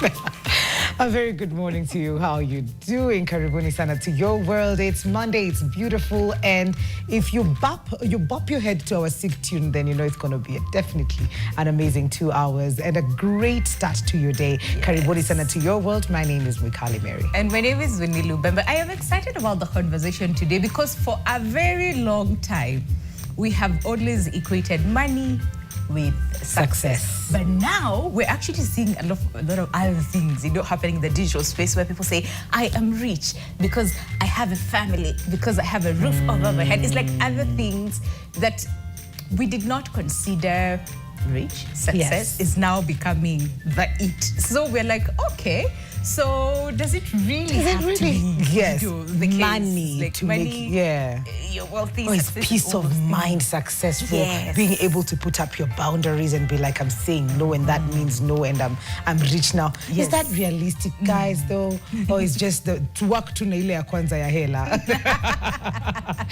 A very good morning to you. How are you doing? Karibuni sana to your world. It's Monday, it's beautiful, and if you bop your head to our sick tune, then you know it's going to be definitely an amazing 2 hours and a great start to your day. Yes. Karibuni sana to your world. My name is Mikali Mary. And my name is Winilu Bemba. I am excited about the conversation today because for a very long time, we have always equated money with success. But now we're actually seeing a lot of other things, happening in the digital space where people say, I am rich because I have a family, because I have a roof over my head. It's like other things that we did not consider rich. Success is now becoming the it. So we're like, okay, so does it really have to be the case? Money like to money, make, you're wealthy, it's peace of mind, successful, being able to put up your boundaries and be like, I'm saying no, and that means no, and I'm rich now. Is that realistic, guys, though? Or is just the work to ile ya kwanza ya hela?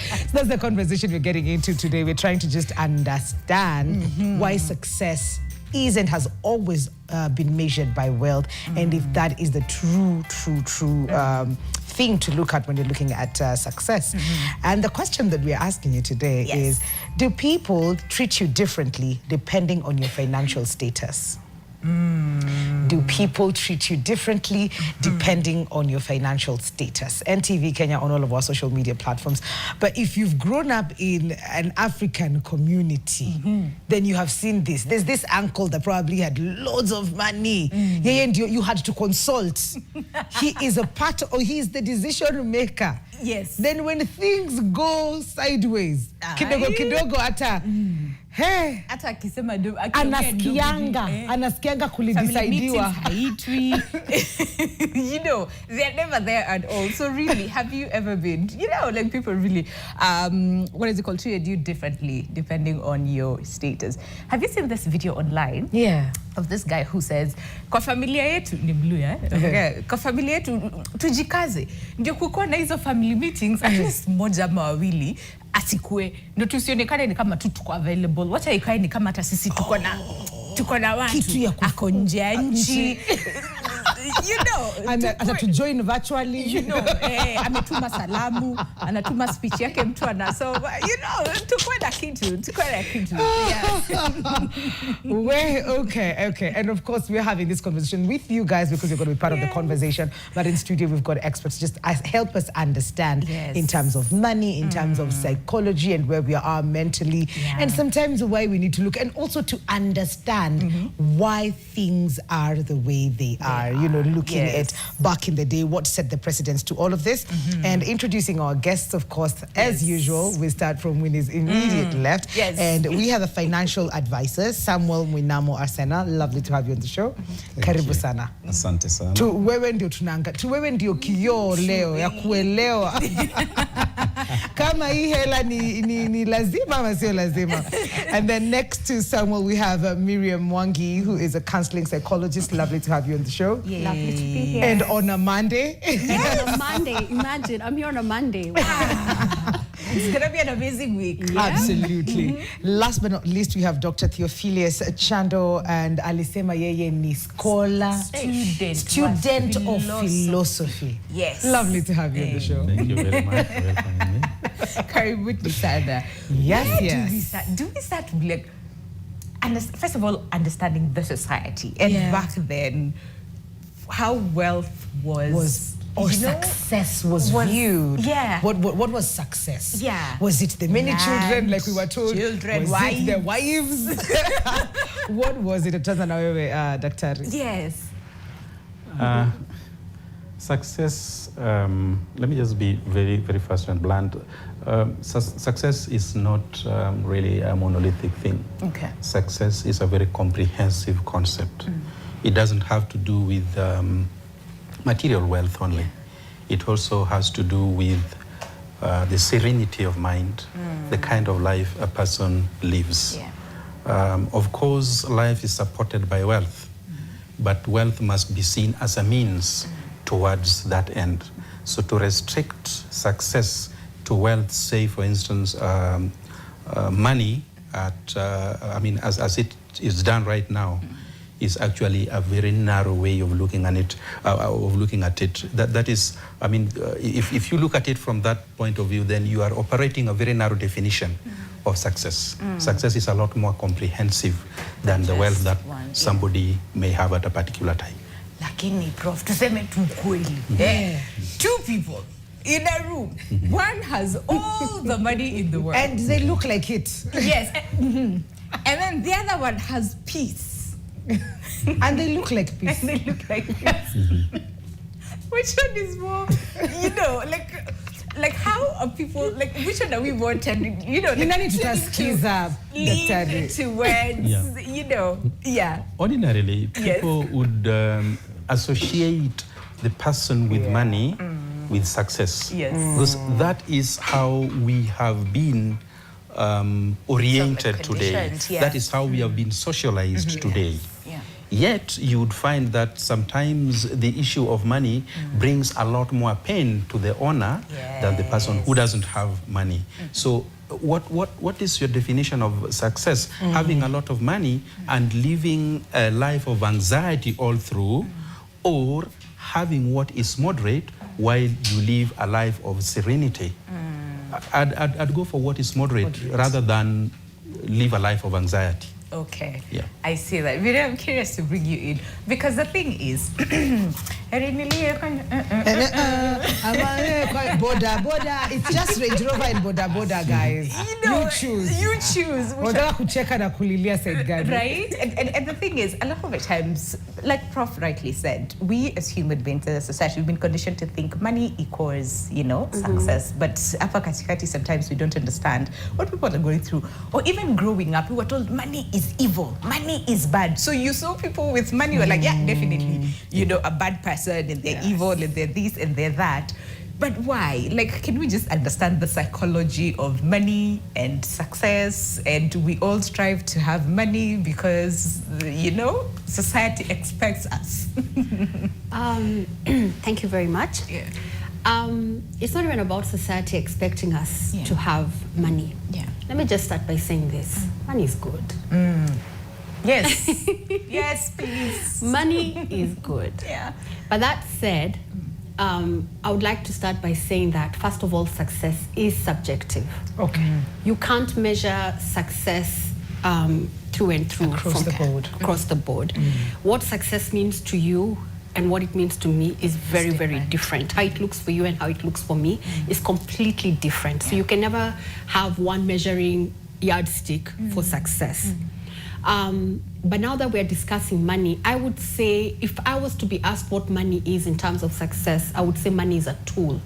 So that's the conversation we're getting into today. We're trying to just understand why success is and has always been measured by wealth, and if that is the true thing to look at when you're looking at success. And the question that we're asking you today is, do people treat you differently depending on your financial status? Do people treat you differently depending on your financial status? NTV Kenya on all of our social media platforms. But if you've grown up in an African community, then you have seen this. There's this uncle that probably had loads of money. And you had to consult. He is a part, or he is the decision maker. Yes. Then when things go sideways, kidogo ata, hey, anasikianga kulidecide. They're never there at all. So really, have you ever been, like people really, what is it called, treat you differently depending on your status? Have you seen this video online? Yeah. Of this guy who says, kwa familia yetu, ni blue, kwa familia yetu, tujikaze. Ndio kukuwa na hizo family meetings, at least moja ama wawili, asikue. Ndio tusionekane ni kama tu tuko available. Wacha ikae ni kama hata sisi tuko na watu. Ako nje ya nchi. And to join virtually, ametuma salamu, anatuma speech yake mtu ana, so tukue na kitu. Okay. And of course, we're having this conversation with you guys because you're going to be part of the conversation. But in studio, we've got experts just help us understand in terms of money, in terms of psychology, and where we are mentally, and sometimes why we need to look, and also to understand why things are the way they are. Looking at back in the day, what set the precedence to all of this, and introducing our guests, of course, as usual. We start from Winnie's immediate left, and we have a financial advisor, Samuel Mwinamo Arsena. Lovely to have you on the show. Karibu sana. Asante sana. Wewe ndio kioo leo ya kuelewa kama hii hela ni lazima ama sio lazima. And then next to Samuel, we have Miriam Mwangi, who is a counseling psychologist. Lovely to have you on the show. Lovely to be here. And on a Monday. Yeah, on a Monday. Imagine, I'm here on a Monday. Wow. It's going to be an amazing week. Yeah? Absolutely. Last but not least, we have Dr. Theophilus Chando, and alisema yeye ni scholar, student of philosophy. Yes. Lovely to have you on the show. Thank you very much for welcoming me. Karibuni sana. Yes. Do we start like, first of all, understanding the society, and back then, how wealth was or success was viewed. Yeah. What was success? Yeah. Was it the many children, like we were told? Children, was it the wives? What was it? Dr. Yes. Success, let me just be very, very fast and blunt. Success is not really a monolithic thing. Okay. Success is a very comprehensive concept. It doesn't have to do with material wealth only. It also has to do with the serenity of mind, the kind of life a person lives. Of course, life is supported by wealth, but wealth must be seen as a means towards that end. So to restrict success to wealth, say for instance, money, as it is done right now, is actually a very narrow way of looking at it. That is, I mean, if you look at it from that point of view, then you are operating a very narrow definition of success. Success is a lot more comprehensive than the wealth that somebody may have at a particular time. Lakini Prof, tuseme tu kweli. Two people in a room. One has all the money in the world. And they look like it. Yes. And then the other one has peace. And they look like peace. And they look like peace. Which one is more, you know, like how are people, like which one are we more tending, you know, like, need to lean towards, you know, Ordinarily, people would associate the person with money with success. Yes. Because that is how we have been oriented today. That is how we have been socialized today. Yet, you would find that sometimes the issue of money brings a lot more pain to the owner than the person who doesn't have money. So, what is your definition of success? Having a lot of money and living a life of anxiety all through, or having what is moderate while you live a life of serenity? I'd go for what is moderate rather than live a life of anxiety. Okay. Yeah. I see that. Really, I'm curious to bring you in because the thing is, Boda. It's just Range Rover and Boda, guys. You know, you choose. Right? And the thing is, a lot of the times, like Prof rightly said, we as human beings as a society, we've been conditioned to think money equals, you know, success. But hapa katikati, sometimes we don't understand what people are going through. Or even growing up, we were told money is evil, money is bad. So you saw people with money, you were like, yeah, definitely, you know, a bad person, and they're evil, and they're this, and they're that. But why? Like, can we just understand the psychology of money and success? And we all strive to have money because, you know, society expects us. Thank you very much. Yeah. It's not even about society expecting us to have money. Yeah. Let me just start by saying this. Money is good. Yes. Yes, please. Money is good. Yeah. But that said, I would like to start by saying that, first of all, success is subjective. Okay. You can't measure success through and through. Across the board. What success means to you and what it means to me is very, very different. How it looks for you and how it looks for me is completely different. So you can never have one measuring yardstick for success. But now that we're discussing money, I would say, if I was to be asked what money is in terms of success, I would say money is a tool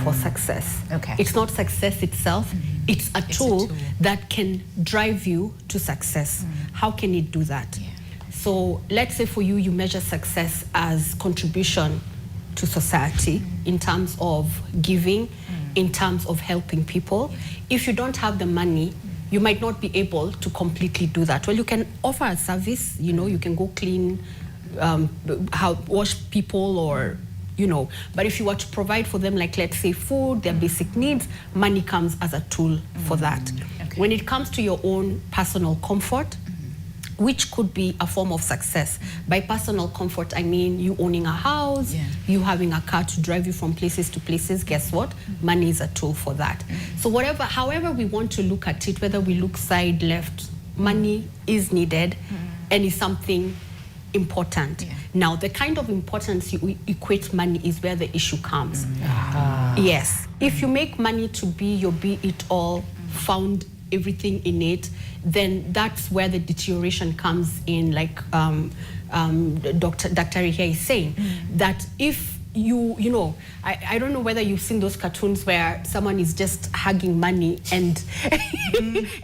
for success. Okay. It's not success itself, it's a tool that can drive you to success. How can it do that? Yeah. So let's say for you, you measure success as contribution to society in terms of giving, in terms of helping people. If you don't have the money, you might not be able to completely do that. Well, you can offer a service, you know, you can go clean, wash people, or, you know, but if you were to provide for them, like, let's say, food, their basic needs, money comes as a tool for that. Okay. When it comes to your own personal comfort, which could be a form of success. By personal comfort, I mean you owning a house, you having a car to drive you from places to places. Guess what? Money is a tool for that. So however we want to look at it, whether we look side, left, money is needed and is something important. Now, the kind of importance you equate money is where the issue comes. Yes. If you make money to be your be-it-all, found everything in it, then that's where the deterioration comes in, like Dr. here is saying, that if you know, I don't know whether you've seen those cartoons where someone is just hugging money and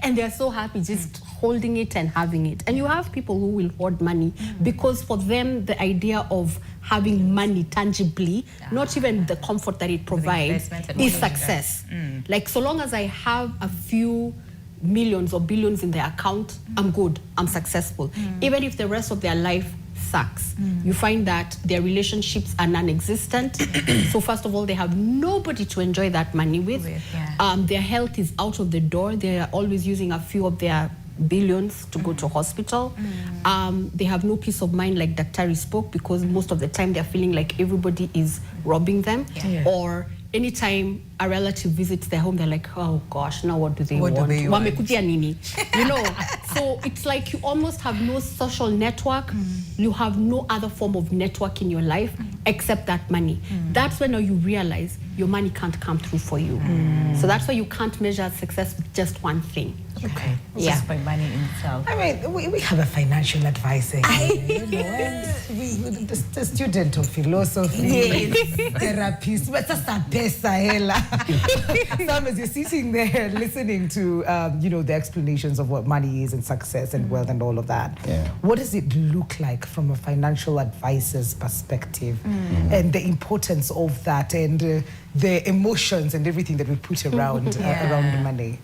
and they're so happy just holding it and having it. And you have people who will hoard money because for them the idea of having money tangibly, not even the comfort that it provides, is success. Like, so long as I have a few millions or billions in their account, I'm good, I'm successful. Even if the rest of their life sucks, you find that their relationships are non-existent. So first of all, they have nobody to enjoy that money with. Their health is out of the door. They are always using a few of their billions to go to hospital. They have no peace of mind, like Daktari spoke, because most of the time they're feeling like everybody is robbing them. Or anytime a relative visits their home, they're like, oh gosh, now what do they want? Wamekuja nini? You know, so it's like you almost have no social network. You have no other form of network in your life except that money. That's when you realize your money can't come through for you. So that's why you can't measure success with just one thing. Okay. Just by money in itself. I mean, we have a financial advisor here, you know, and the student of philosophy, therapist, but that's a pesa hela. Sam, as you're sitting there listening to, you know, the explanations of what money is and success and wealth and all of that, what does it look like from a financial advisor's perspective and the importance of that and the emotions and everything that we put around, around money?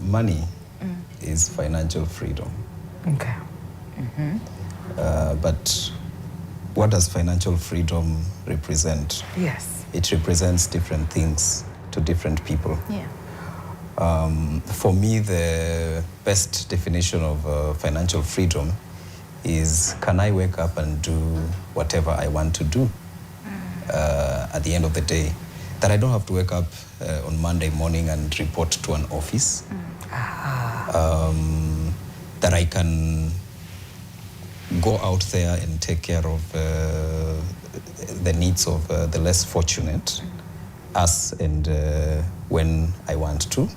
Money is financial freedom. Okay. But what does financial freedom represent? Yes. It represents different things to different people. For me, the best definition of financial freedom is, can I wake up and do whatever I want to do at the end of the day? That I don't have to wake up on Monday morning and report to an office. That I can go out there and take care of the needs of the less fortunate, as and when I want to.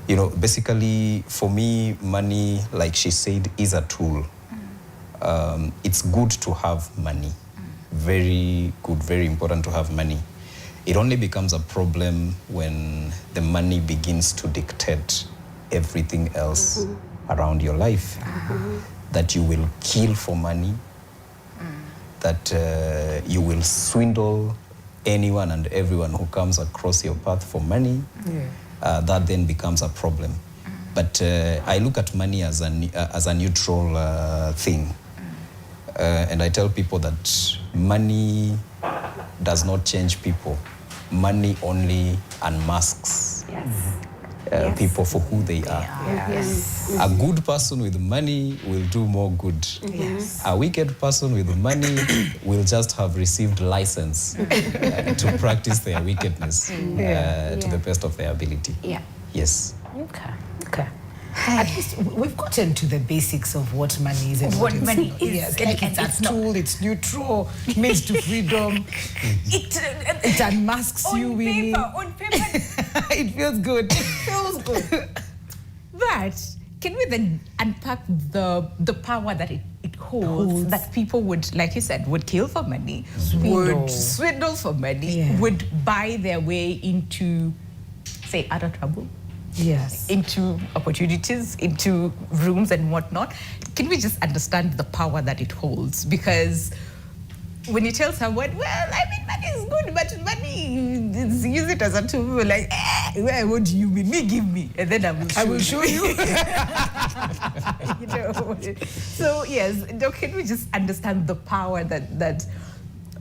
You know, basically, for me, money, like she said, is a tool. It's good to have money. Very good, very important to have money. It only becomes a problem when the money begins to dictate everything else around your life. That you will kill for money, that you will swindle anyone and everyone who comes across your path for money. That then becomes a problem. But I look at money as a neutral thing. And I tell people that money does not change people. Money only unmasks people for who they are. A good person with money will do more good. A wicked person with money will just have received license to practice their wickedness to the best of their ability. Yes. Okay. At least we've gotten to the basics of what money is and what money is. Yes, like it's a tool, it's neutral, means to freedom. It unmasks you, Winnie. On paper. It feels good. It feels good. But can we then unpack the power that it holds, that people would, like you said, would kill for money, would swindle for money, would buy their way into, say, other trouble? Yes. Into opportunities, into rooms and whatnot. Can we just understand the power that it holds? Because when you tell someone, well, I mean, money is good, but money, use it as a tool, like, what do you mean? Me, give me, and then I will show you. You know? So, yes, can we just understand the power that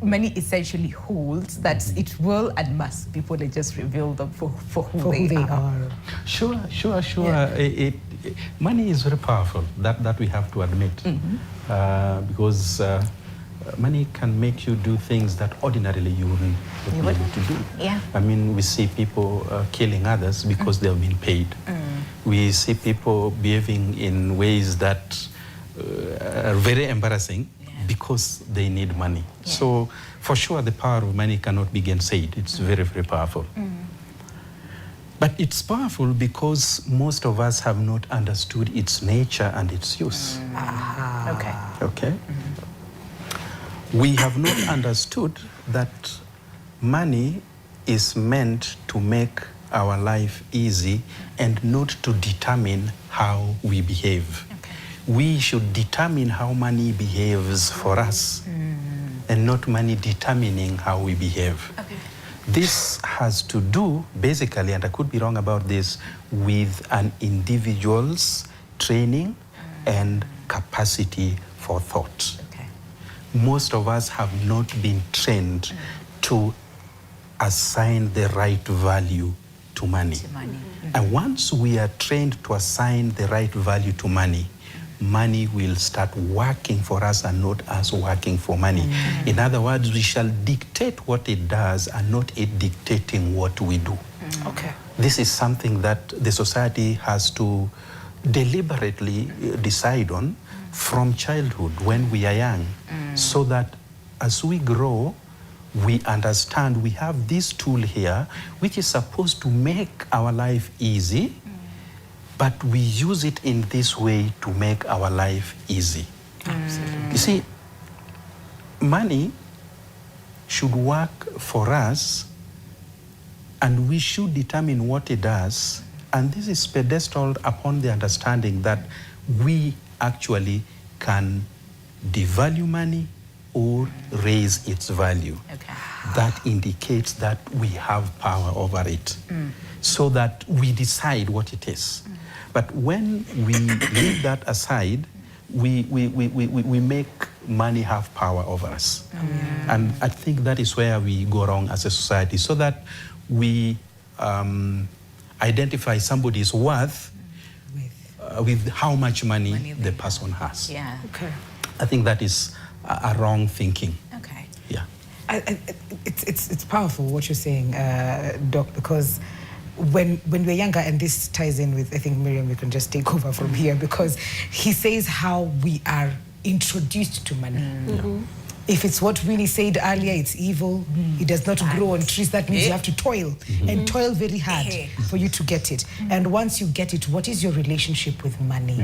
money essentially holds, that it will and must people and just reveal them for who they are. Sure. Money is very powerful, that we have to admit. Because money can make you do things that ordinarily you wouldn't be able to do. I mean, we see people killing others because they have been paid. We see people behaving in ways that are very embarrassing because they need money. So, for sure, the power of money cannot be gainsaid. It's very, very powerful. But it's powerful because most of us have not understood its nature and its use. Okay. We have not understood that money is meant to make our life easy and not to determine how we behave. We should determine how money behaves for us and not money determining how we behave. This has to do, basically, and I could be wrong about this, with an individual's training and capacity for thought. Most of us have not been trained to assign the right value to money. And once we are trained to assign the right value to money, money will start working for us and not us working for money. In other words, we shall dictate what it does and not it dictating what we do. Okay. This is something that the society has to deliberately decide on from childhood when we are young, so that as we grow, we understand we have this tool here which is supposed to make our life easy, but we use it in this way to make our life easy. You see, money should work for us, and we should determine what it does, and this is pedestaled upon the understanding that we actually can devalue money or raise its value. Okay. That indicates that we have power over it, so that we decide what it is. But when we leave that aside, we make money have power over us. And I think that is where we go wrong as a society, so that we identify somebody's worth with how much money the person has. Yeah. Okay. I think that is a wrong thinking. Okay. Yeah. It's powerful what you're saying, Doc, because when we're younger, and this ties in with, I think, Miriam, we can just take over from here, because he says how we are introduced to money. If it's what Winnie said earlier, it's evil. It does not grow on trees. That means you have to toil and toil very hard for you to get it. And once you get it, what is your relationship with money?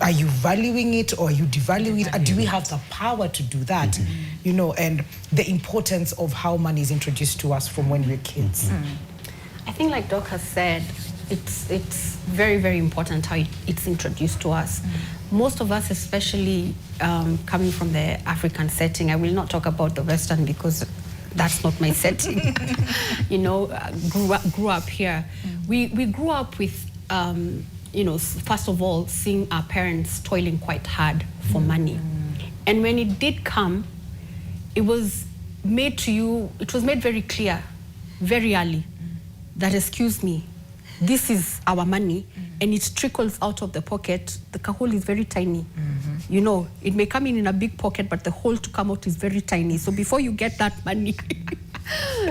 Are you valuing it, or are you devaluing it? Do we have the power to do that? You know, and the importance of how money is introduced to us from when we're kids. I think, like Doc has said, it's very, very important how it's introduced to us. Most of us, especially coming from the African setting, I will not talk about the Western because that's not my setting. You know, grew up here. We grew up with, you know, first of all, seeing our parents toiling quite hard for money. And when it did come, it was made to you, it was made very clear, very early, that, excuse me, this is our money, and it trickles out of the pocket. The hole is very tiny. You know, it may come in a big pocket, but the hole to come out is very tiny. So before you get that money,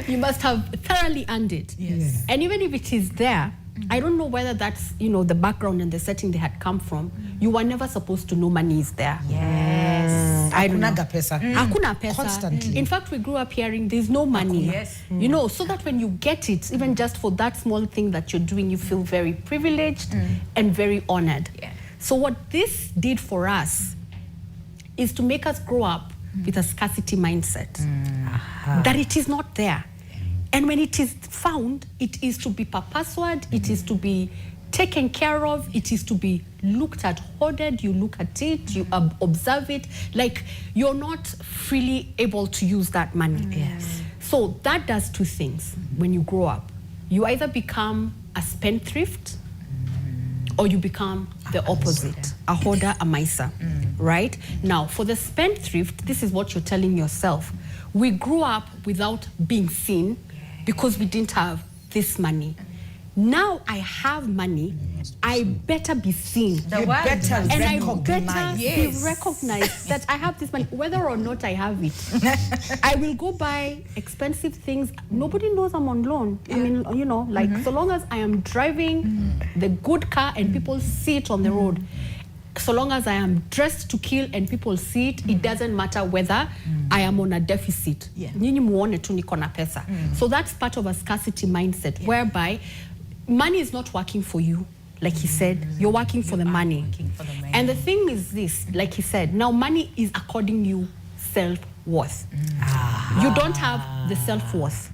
you must have thoroughly earned it. Yes. And even if it is there, I don't know whether that's, you know, the background and the setting they had come from. You were never supposed to know money is there. Yes. I don't know. Hakunaga pesa. Hakuna pesa. Constantly. In fact, we grew up hearing there's no money. Yes. You know, so that when you get it, even just for that small thing that you're doing, you feel very privileged and very honored. Yeah. So what this did for us is to make us grow up with a scarcity mindset. That it is not there. And when it is found, it is to be purposed, it is to be taken care of, it is to be looked at, hoarded, you look at it, you observe it, like you're not freely able to use that money. Yes. So that does two things when you grow up. You either become a spendthrift or you become the opposite, a hoarder, a miser, right? Now, for the spendthrift, this is what you're telling yourself. We grew up without being seen because we didn't have this money. Now I have money, I better be seen. You better And I recognize. better be recognized that I have this money, whether or not I have it. I will go buy expensive things. Nobody knows I'm on loan. I mean, you know, like so long as I am driving the good car and people see it on the road, so long as I am dressed to kill and people see it, it doesn't matter whether I am on a deficit. Nyinyi muone tu niko na pesa. So that's part of a scarcity mindset, whereby money is not working for you. Like he said, you're working for the money. And the thing is this, like he said, now money is according you self-worth. You don't have the self-worth.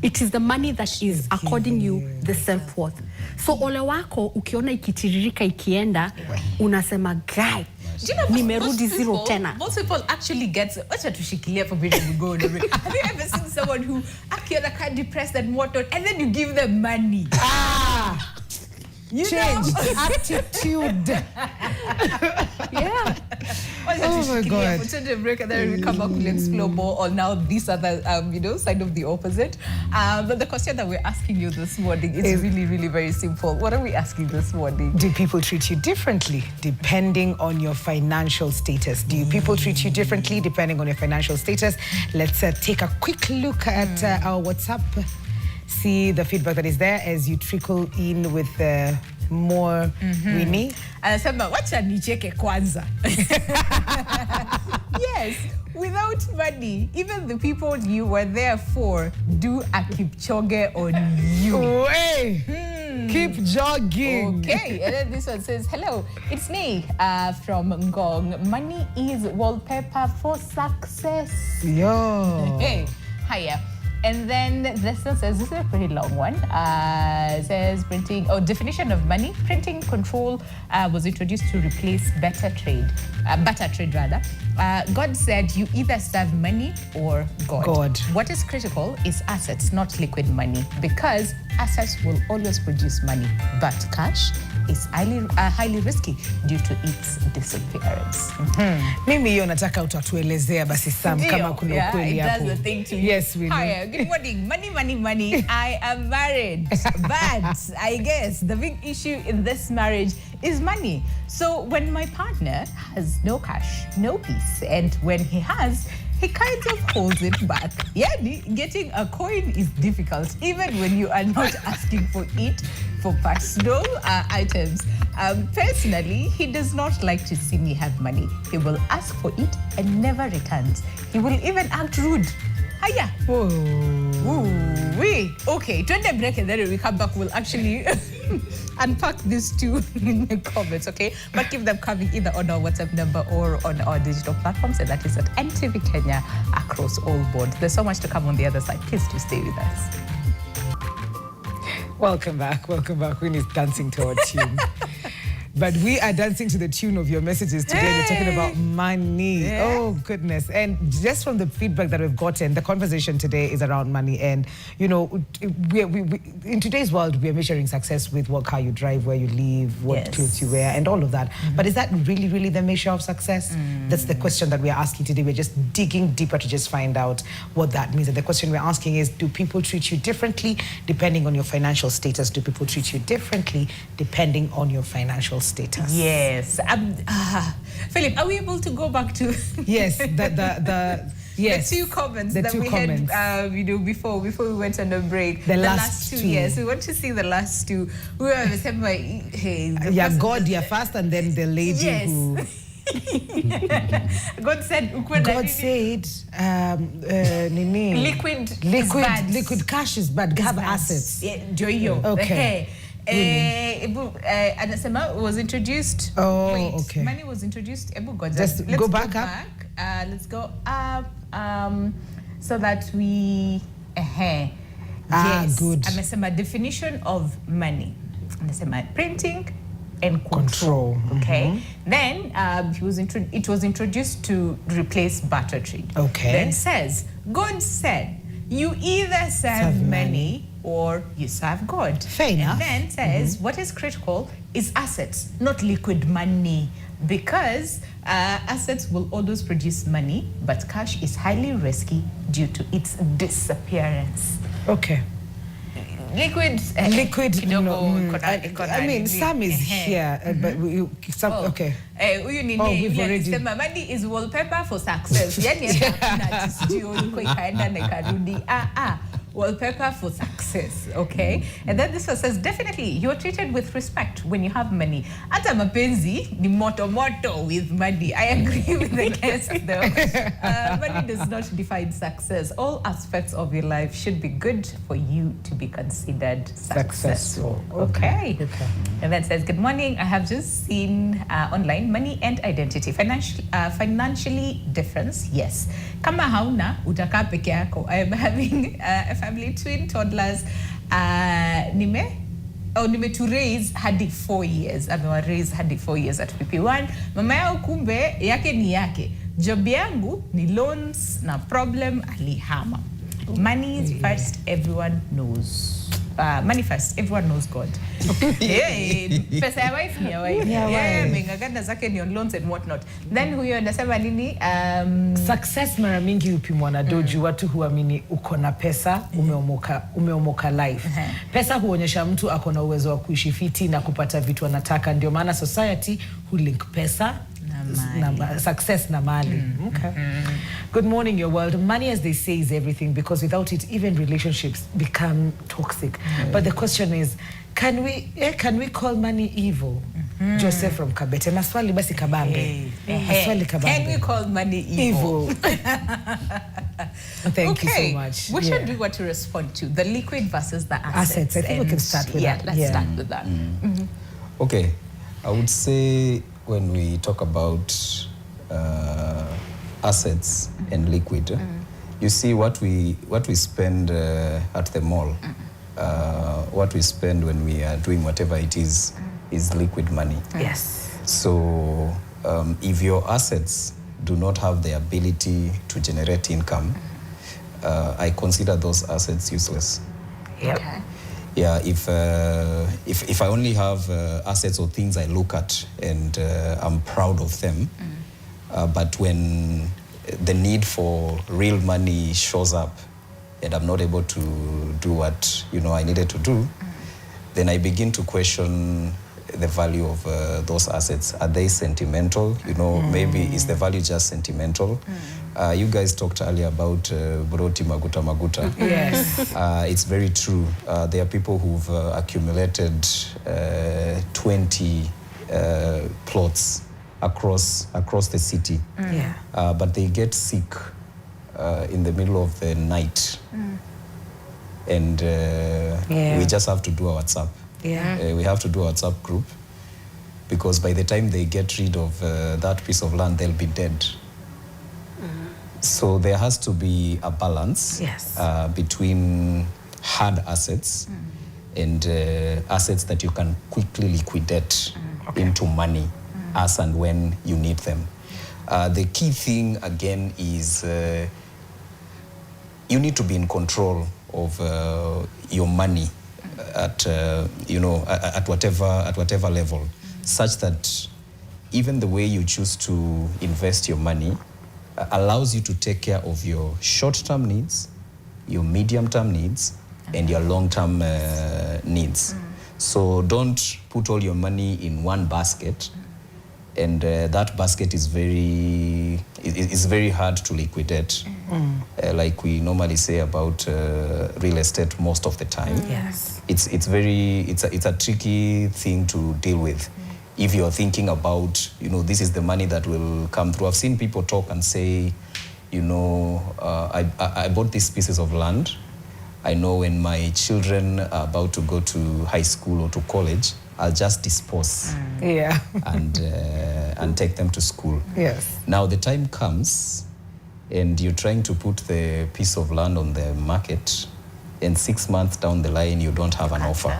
It is the money that is according you the self-worth. So ole wako ukiona ikitiririka ikienda, unasema guy, Do you know, nimerudi zero tena. Most people actually get, wacha tushikilia for me to go. Have you ever seen someone who akiona kind depressed and whatnot, and then you give them money? Change attitude. Yeah. Oh my God. We'll take a break and then we come back, we'll explore more on now this other, side of the opposite. But the question that we're asking you this morning is really, really very simple. What are we asking this morning? Do people treat you differently depending on your financial status? Do people treat you differently depending on your financial status? Let's take a quick look at our WhatsApp. See the feedback that is there as you trickle in with more Winnie. Anasema wacha nicheke kwanza. Yes, without money, even the people you were there for do a Kipchoge on you. Hey, keep jogging. Okay, and then this one says, hello, it's me from Ngong. Money is wallpaper for success. Yo. Hey, hiya. And then this one says, this is a pretty long one. It says definition of money. Printing control was introduced to replace barter trade rather. God said you either serve money or God. What is critical is assets, not liquid money, because assets will always produce money, but cash is highly risky due to its disappearance. Mimi hiyo nataka utatuelezea basi Sam kama kuna ukweli hapo. That's the thing to you. Yes, we know. Hi, good morning. Money. I am married, but I guess the big issue in this marriage is money. So when my partner has no cash, no peace, and when he has, he kind of holds it back. Yeah, getting a coin is difficult, even when you are not asking for it for personal items. Personally, he does not like to see me have money. He will ask for it and never returns. He will even act rude. Hiya. Okay, 20 break and then we come back. We'll actually unpack these two in the comments, okay? But keep them coming either on our WhatsApp number or on our digital platforms, and that is at NTV Kenya across all boards. There's so much to come on the other side. Please do stay with us. Welcome back. Winnie's dancing to our tune. But we are dancing to the tune of your messages today. We're talking about money. Yeah. Oh, goodness. And just from the feedback that we've gotten, the conversation today is around money. And, we in today's world, we are measuring success with what car you drive, where you live, what clothes you wear, and all of that. But is that really, really the measure of success? That's the question that we're asking today. We're just digging deeper to just find out what that means. And the question we're asking is, do people treat you differently depending on your financial status? Do people treat you differently depending on your financial status? Yes. Philip, are we able to go back to yes, yes, the two comments that we had before we went on a break? The last two. Yes, we want to see the last two. We were saying, hey, God, first, and then the lady who God said liquid cash is bad. Have assets. Yeah, okay. Anasema was introduced. Okay. Money was introduced. Let's go back up. Let's go up so that we. Good. Anasema definition of money. Anasema printing and control. Okay. Then it was introduced to replace barter trade. Okay. Then says God said you either serve money or you serve God. Fair enough. And then says what is critical is assets, not liquid money, because assets will always produce money, but cash is highly risky due to its disappearance. Okay. Liquid. I mean, Sam is here, but okay. We've already. Money is wallpaper for success. Wallpaper for success, okay? And then this one says, definitely, you're treated with respect when you have money. Ata mapenzi ni moto with money. I agree with the guest, though. Money does not define success. All aspects of your life should be good for you to be considered successful. Okay. And then says, good morning. I have just seen online money and identity. Financially difference, yes. Kama hauna, utakaa peke yako. I am having a family, twin toddlers. Nime to raise hadi 4 years. Raise hadi 4 years at PP1. Mama yao kumbe yake ni yake. Job yangu ni loans na problem alihama. Money is first, everyone knows. money first. Everyone knows God. Pesa ya wife ni ya wife. Mengaganda zake ni on loans and whatnot. Then huyo anasema nini? Success mara mingi upimwa na doju. Watu huamini uko na pesa, umeomoka life. Pesa huonyesha mtu ako na uwezo wa kuishi fiti na kupata vitu anataka. Ndio maana society hulink pesa success na mali. Okay. Good morning, your world. Money, as they say, is everything, because without it, even relationships become toxic. But the question is, can we call money evil? Joseph from Kabete. Naswali basi kabambe. Naswali kabambe. Can we call money evil? Thank you so much. Which one do you want to respond to? The liquid versus the assets? I think we can start with that. Let's start with that. Okay. I would say when we talk about assets and liquid, you see what we spend at the mall, what we spend when we are doing whatever it is liquid money. Yes. So if your assets do not have the ability to generate income, I consider those assets useless. Yep. Okay. Yeah, if I only have assets or things I look at and I'm proud of them, but when the need for real money shows up and I'm not able to do what I needed to do, then I begin to question the value of those assets. Are they sentimental? Maybe is the value just sentimental? You guys talked earlier about Buroti Maguta. Yes. It's very true. There are people who've accumulated 20 plots across the city. But they get sick in the middle of the night. And we just have to do our WhatsApp. We have to do a WhatsApp group, because by the time they get rid of that piece of land, they'll be dead. So there has to be a balance between hard assets and assets that you can quickly liquidate into money as and when you need them. The key thing again is you need to be in control of your money at whatever level, such that even the way you choose to invest your money allows you to take care of your short-term needs, your medium-term needs, and your long-term needs. So don't put all your money in one basket, and that basket is very hard to liquidate, like we normally say about real estate most of the time. Yes. It's a tricky thing to deal with. If you're thinking about, this is the money that will come through. I've seen people talk and say, I bought these pieces of land. I know when my children are about to go to high school or to college, I'll just dispose and take them to school. Yes. Now the time comes and you're trying to put the piece of land on the market, and 6 months down the line you don't have an offer.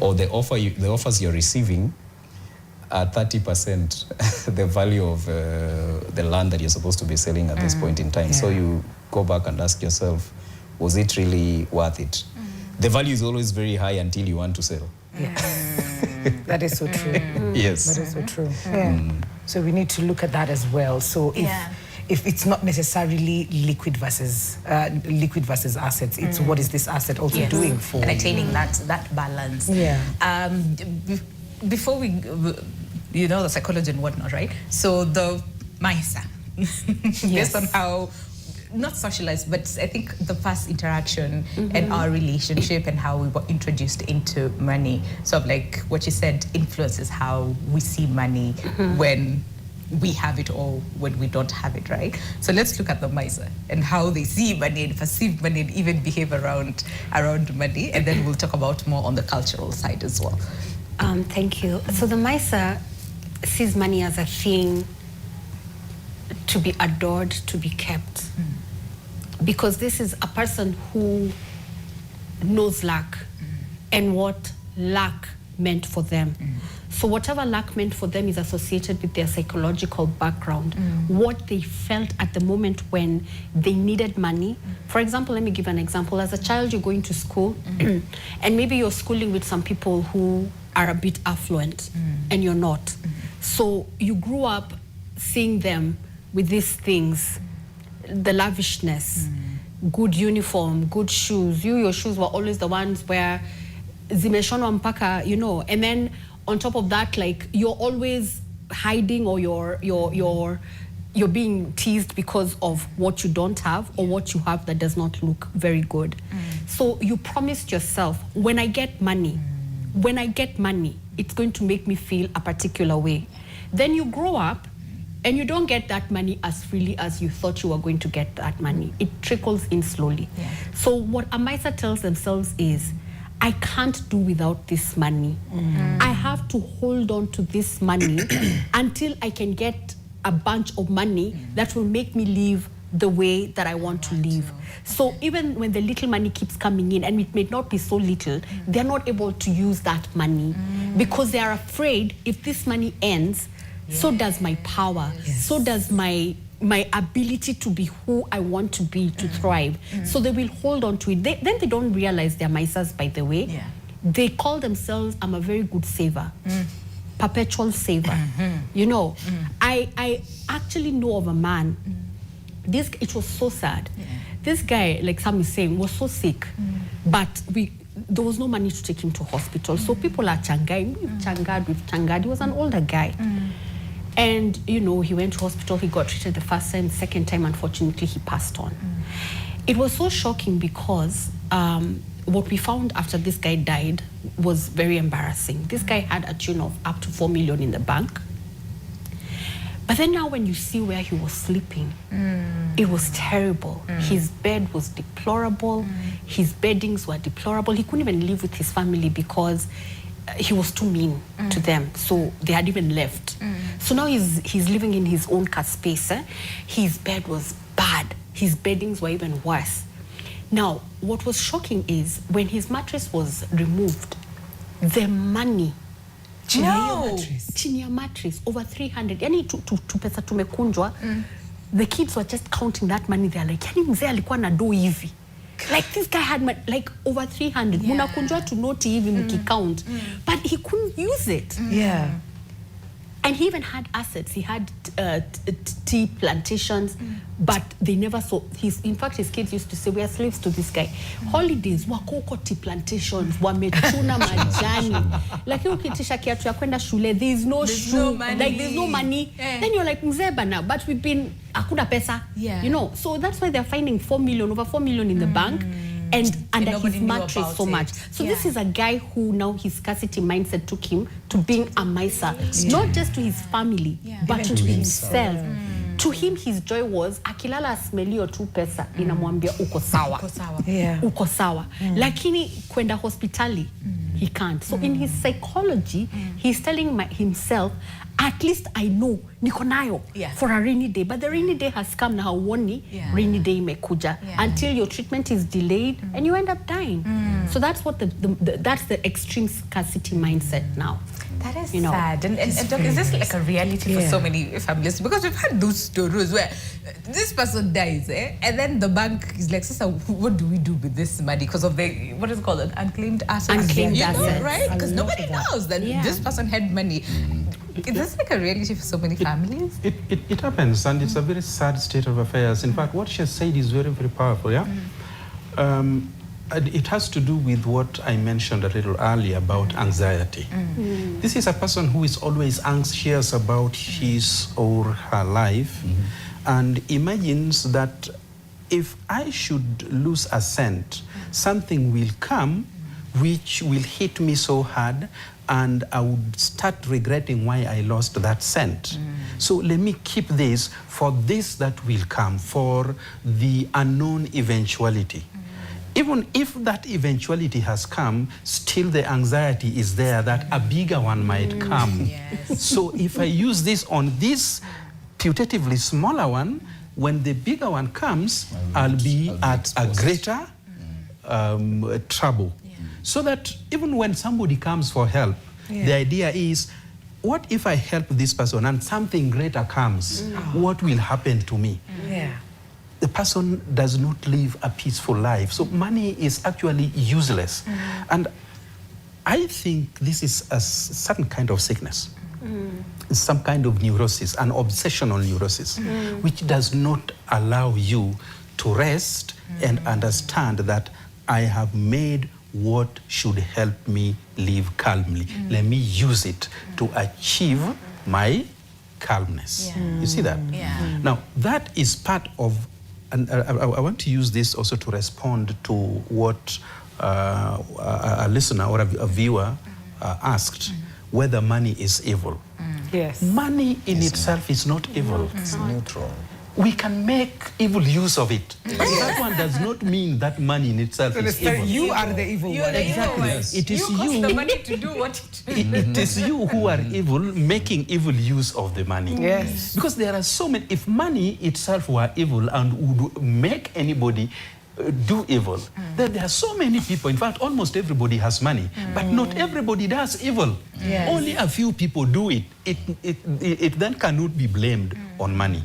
Or the offers you're receiving are 30% the value of the land that you're supposed to be selling at this point in time. So you go back and ask yourself, was it really worth it? The value is always very high until you want to sell. That is so true. Yes. That is so true. So we need to look at that as well. So if it's not necessarily liquid versus assets, it's what is this asset also doing for and attaining that balance. Before we, the psychology and whatnot, right? So the Maisa, based on how, not socialized, but I think the first interaction and our relationship and how we were introduced into money. So like what you said influences how we see money when we have it or when we don't have it, right? So let's look at the Maisa and how they see money and perceive money and even behave around money. And then we'll talk about more on the cultural side as well. Thank you. So the Maisa sees money as a thing to be adored, to be kept. Because this is a person who knows lack and what lack meant for them. So whatever lack meant for them is associated with their psychological background, what they felt at the moment when they needed money. For example, let me give an example. As a child, you're going to school, and maybe you're schooling with some people who are a bit affluent, and you're not. So you grew up seeing them with these things, the lavishness, good uniform, good shoes. Your shoes were always the ones where zimeshonwa mpaka, you know, and then on top of that, like, you're always hiding, or you're being teased because of what you don't have, or what you have that does not look very good. So you promised yourself, when I get money, it's going to make me feel a particular way. Then you grow up and you don't get that money as freely as you thought you were going to get that money. It trickles in slowly. So what Amaisa tells themselves is, I can't do without this money. I have to hold on to this money until I can get a bunch of money that will make me live the way that I want to live. So even when the little money keeps coming in, and it may not be so little, they're not able to use that money because they are afraid if this money ends, so does my power, so does my ability to be who I want to be, to thrive. So they will hold on to it. Then they don't realize they're Maisas, by the way. They call themselves, I'm a very good saver, perpetual saver. You know, I actually know of a man, it was so sad. This guy, like Sam is saying, was so sick, but there was no money to take him to hospital. So people are changad. He was an older guy. And, you know, he went to hospital, he got treated the first time, second time, unfortunately, he passed on. It was so shocking because what we found after this guy died was very embarrassing. This guy had a tune of up to 4 million in the bank. But then now when you see where he was sleeping, it was terrible. His bed was deplorable. His beddings were deplorable. He couldn't even live with his family because he was too mean to them, so they had even left. So now he's living in his own car space. His bed was bad. His beddings were even worse. Now, what was shocking is when his mattress was removed, the money chini ya mattress over 300. Yani tu pesa tumekunjwa. The kids were just counting that money. They're like, yani mzee alikuwa na do hivi. Like, this guy had like over 300. Munakunjwa to noti hivi mkicount. But he couldn't use it. And he even had assets. He had tea plantations, but they never saw. In fact, his kids used to say, we are slaves to this guy. Holidays, wakoko tea plantations, wamechuna majani. Like, ukitisha kiatu ya kwenda shule, there's no shoe. Like, there's no money. Then you're like, mzee bana, but we've been, akuda pesa. You know, so that's why they're finding 4 million, over 4 million in the bank. And under his mattress so much. So this is a guy who now his scarcity mindset took him to being a Maisa. Not just to his family, but to himself. To him, his joy was, akilala asmelio tu pesa, inamwambia uko sawa. Uko sawa. Lakini kwenda hospitali, he can't. So in his psychology, he's telling himself, at least I know niko nayo for a rainy day. But the rainy day has come na hauoni rainy day imekuja until your treatment is delayed and you end up dying. So that's what that's the extreme scarcity mindset now. That is sad. And Doc, is this like a reality for so many families? Because we've had those stories where this person dies, and then the bank is like, sister, what do we do with this money? Because of the, what is it called, unclaimed assets? Unclaimed assets. Right? Because nobody knows that this person had money. Is this like a reality for so many families? It happens, and it's a very sad state of affairs. In fact, what she has said is very, very powerful, it has to do with what I mentioned a little earlier about anxiety. This is a person who is always anxious about his or her life and imagines that if I should lose a cent, something will come which will hit me so hard and I would start regretting why I lost that cent. So let me keep this for this that will come, for the unknown eventuality. Even if that eventuality has come, still the anxiety is there that a bigger one might come. So if I use this on this putatively smaller one, when the bigger one comes, I'll be at a greater trouble. So that even when somebody comes for help, the idea is, what if I help this person and something greater comes? What will happen to me? Yeah. The person does not live a peaceful life. So money is actually useless. And I think this is a certain kind of sickness, some kind of neurosis, an obsessional neurosis, which does not allow you to rest and understand that I have made what should help me live calmly. Let me use it to achieve my calmness. You see that? Yeah. Now, that is part of, and I want to use this also to respond to what a listener or a viewer asked, whether money is evil. Yes. Money in itself is not evil. It's neutral. We can make evil use of it. But that one does not mean that money in itself is evil. You are the evil You're one. the evil one. It is you cost you. the money to do what It is you who are evil, making evil use of the money. Yes. Because there are so many, if money itself were evil and would make anybody do evil, then there are so many people, in fact, almost everybody has money, but not everybody does evil. Yes. Only a few people do it. It then cannot be blamed on money.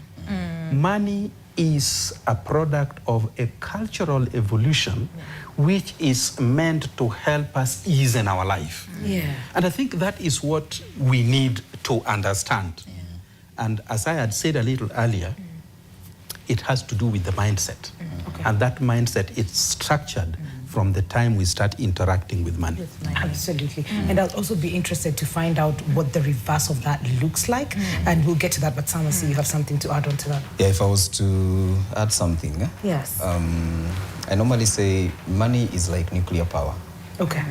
Money is a product of a cultural evolution which is meant to help us ease in our life. Yeah. And I think that is what we need to understand. And as I had said a little earlier, it has to do with the mindset. And that mindset is structured from the time we start interacting with money. Absolutely. And I'll also be interested to find out what the reverse of that looks like. And we'll get to that, but Sam, I see you have something to add on to that. Yeah, if I was to add something, Yes. I normally say money is like nuclear power. Okay.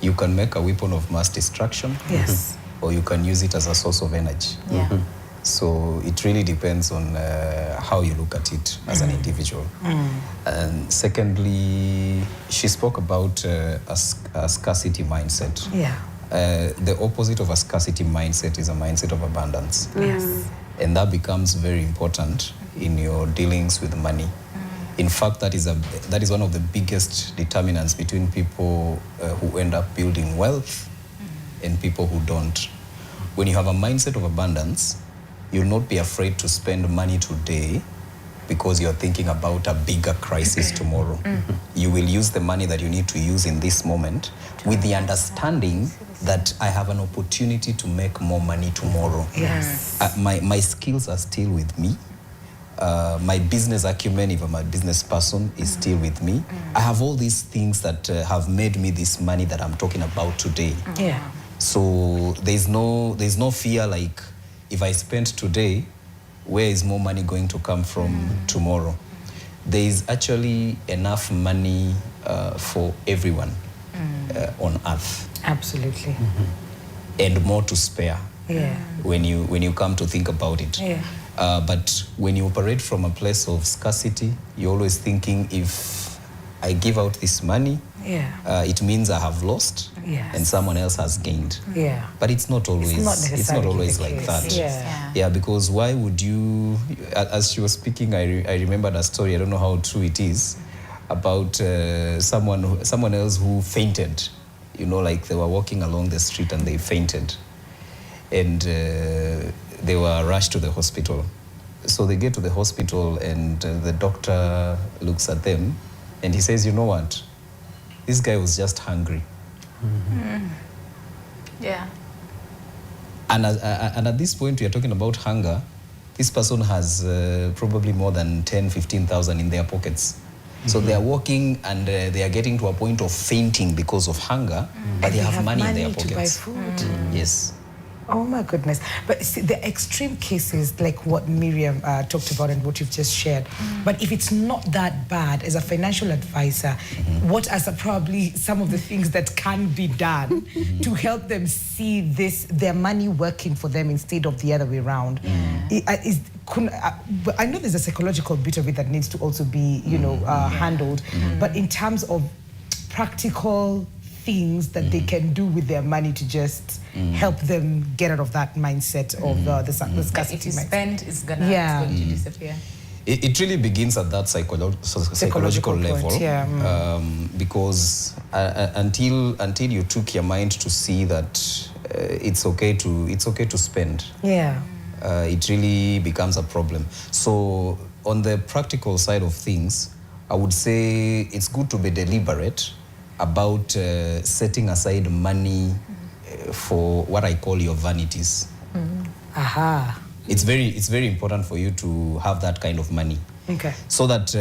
You can make a weapon of mass destruction, Yes. or you can use it as a source of energy. Yeah. So it really depends on how you look at it as an individual. And secondly, she spoke about a scarcity mindset. Yeah. The opposite of a scarcity mindset is a mindset of abundance. Yes. And that becomes very important in your dealings with money. In fact, that is one of the biggest determinants between people who end up building wealth and people who don't. When you have a mindset of abundance, you'll not be afraid to spend money today because you're thinking about a bigger crisis tomorrow. You will use the money that you need to use in this moment with the understanding that I have an opportunity to make more money tomorrow. Yes. My skills are still with me. My business acumen, if I'm a business person, is still with me. I have all these things that have made me this money that I'm talking about today. Yeah. So there's no fear like, if I spend today, where is more money going to come from tomorrow? There is actually enough money for everyone on earth. Absolutely. And more to spare. Yeah. When you come to think about it. Yeah. But when you operate from a place of scarcity, you're always thinking, if I give out this money, it means I have lost, Yes. and someone else has gained. Yeah. But it's not always. It's not necessarily the like case. that. Yeah. Yeah, because why would you? As she was speaking, I remembered a story. I don't know how true it is, about someone else who fainted. You know, like they were walking along the street and they fainted, and they were rushed to the hospital. So they get to the hospital, and the doctor looks at them, and he says, "You know what? This guy was just hungry." Yeah. And at this point, we are talking about hunger. This person has probably more than 10, 15,000 in their pockets. So they are walking, and they are getting to a point of fainting because of hunger, but they have money in their to buy pockets. food. Yes. Oh my goodness. But see, the extreme cases like what Miriam talked about and what you've just shared. But if it's not that bad, as a financial advisor, what are probably some of the things that can be done to help them see their money working for them instead of the other way around? I know there's a psychological bit of it that needs to also be, handled. But in terms of practical things that they can do with their money to just help them get out of that mindset of the scarcity If you mindset. spend, it's going to disappear. It really begins at that psychological level, point, because until you took your mind to see that it's okay to spend. Yeah. It really becomes a problem. So on the practical side of things, I would say it's good to be deliberate about setting aside money for what I call your vanities. Aha. It's very important for you to have that kind of money. Okay. So that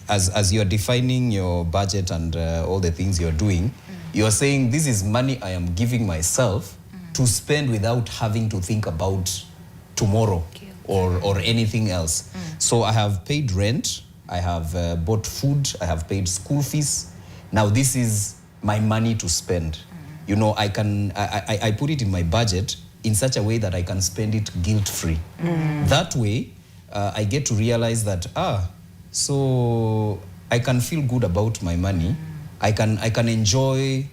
as you're defining your budget and all the things you're doing, you're saying this is money I am giving myself to spend without having to think about tomorrow or anything else. So I have paid rent, I have bought food, I have paid school fees. Now this is my money to spend. You know, I put it in my budget in such a way that I can spend it guilt-free. That way, I get to realize that, so I can feel good about my money. I can enjoy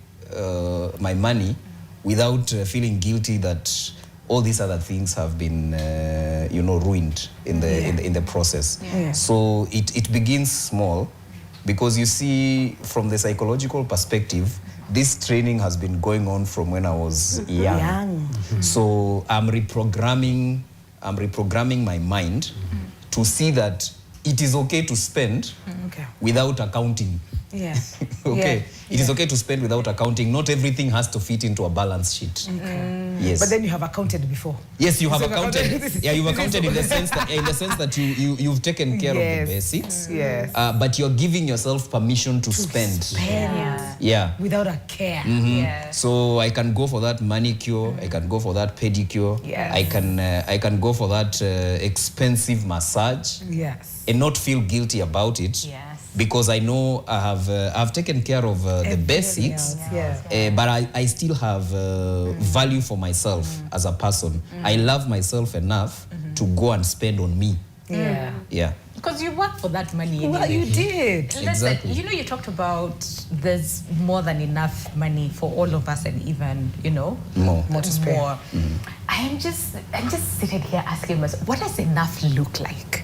my money without feeling guilty that all these other things have been, ruined in the process. Yeah. So it begins small, because you see, from the psychological perspective, this training has been going on from when I was young. So I'm reprogramming my mind to see that it is okay to spend without accounting. Yeah. Okay. It is okay to spend without accounting. Not everything has to fit into a balance sheet. Yes. But then you have accounted before. Yes, you have So accounted. Yeah, you've accounted in the sense that you've taken care of the basics. Yes. But you're giving yourself permission to spend. Yeah. Without a care. Yeah. So I can go for that manicure. I can go for that pedicure. Yes. I can go for that expensive massage. Yes. And not feel guilty about it. Yes. Because I know I've taken care of the basics, but I still have value for myself as a person. I love myself enough to go and spend on me. Yeah. Because you work for that money anyway. Well, you did. Listen, Exactly. you talked about there's more than enough money for all of us, and even, More to spare. I'm just sitting here asking myself, what does enough look like?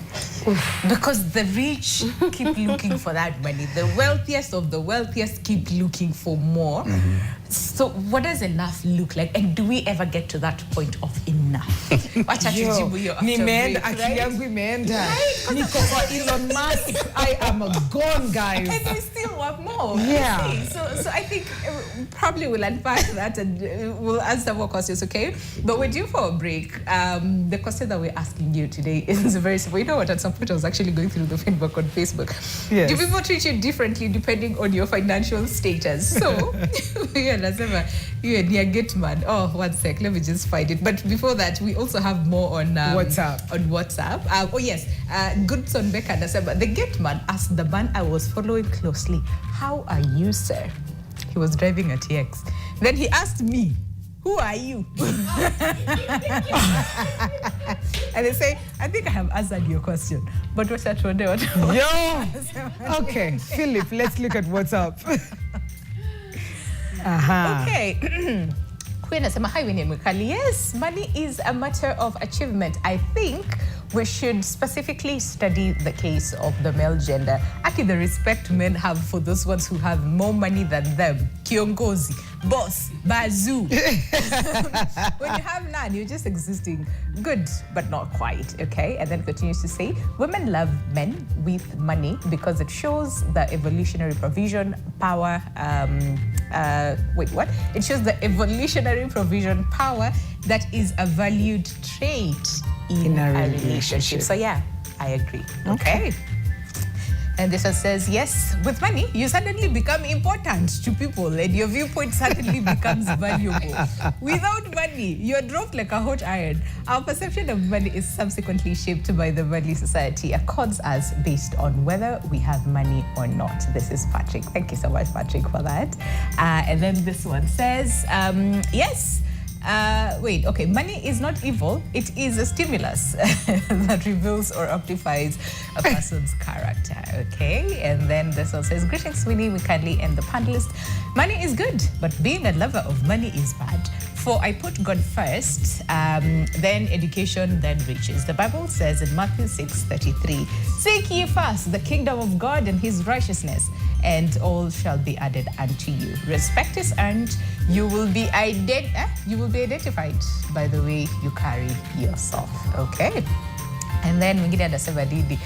Because the rich keep looking for that money. The wealthiest of the wealthiest keep looking for more. So what does enough look like? And do we ever get to that point of enough? Wacha tujibu hiyo after Nimeenda, break, akili yangu imeenda. Niko kwa Elon Musk. I am gone, guys. And we still want more. Yeah. You see? So I think probably we'll unpack that and we'll answer more questions, okay? But we're due for a break. The question that we're asking you today is very simple. You know what? At some point I was actually going through the feedback on Facebook. Yes. Do people treat you differently depending on your financial status? So, you're near Gitman. Oh, one sec. Let me just find it. But before that, we also have more on WhatsApp. On WhatsApp. Oh, yes. Goodson Becca Nasema. The Gitman asked the man I was following closely, "How are you, sir?" He was driving a TX. Then he asked me, "Who are you?" And they say, "I think I have answered your question." But what's that one? Yo! Okay, Philip, let's look at what's up. Okay. Queen Nasema, "Hi, Winnie Mukali. Yes, money is a matter of achievement. I think we should specifically study the case of the male gender. Actually, the respect men have for those ones who have more money than them. Kiongozi, boss, bazoo. When you have none, you're just existing. Good, but not quite, okay?" And then continues to say, "Women love men with money because it shows the evolutionary provision power." Wait, what? It shows the evolutionary provision power that is a valued trait in a relationship. So yeah, I agree. Okay. And this one says, "Yes, with money, you suddenly become important to people and your viewpoint suddenly becomes valuable. Without money, you're dropped like a hot iron. Our perception of money is subsequently shaped by the value society accords us based on whether we have money or not." This is Patrick. Thank you so much, Patrick, for that. And then this one says, yes. Wait, okay, money is not evil. It is a stimulus that reveals or amplifies a person's character, okay? And then this one says, "Greetings, Winnie, Mikali, and the panelist. Money is good, but being a lover of money is bad. For I put God first, then education, then riches. The Bible says in Matthew 6:33, seek ye first the kingdom of God and his righteousness, and all shall be added unto you. Respect is earned. You will be identified by the way you carry yourself. Okay. And then mwingine anasema nini?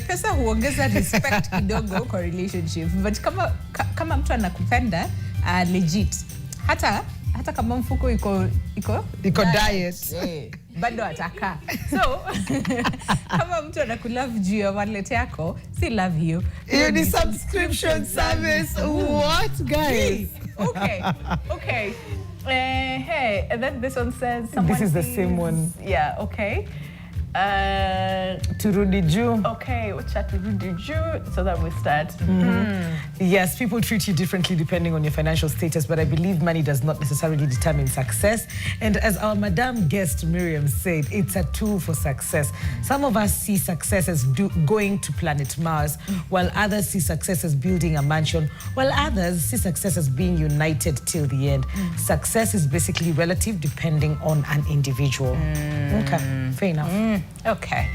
Pesa huongeza respect kidogo kwa relationship, but kama mtu anakupenda legit, hata kama mfuko iko diet, bado ataka. So kama mtu anakulove juu ya wallet yako, si love you. You need subscription service. What, guys? Okay. Hey, and then this one says someone. This is the same one. Yeah. Okay. Turudi juu. Okay, what's that? Turudi juu, so that we start. Yes, people treat you differently depending on your financial status, but I believe money does not necessarily determine success. And as our Madam guest Miriam said, it's a tool for success. Some of us see success as going to planet Mars, while others see success as building a mansion, while others see success as being united till the end. Success is basically relative depending on an individual. Okay, fair enough. Okay.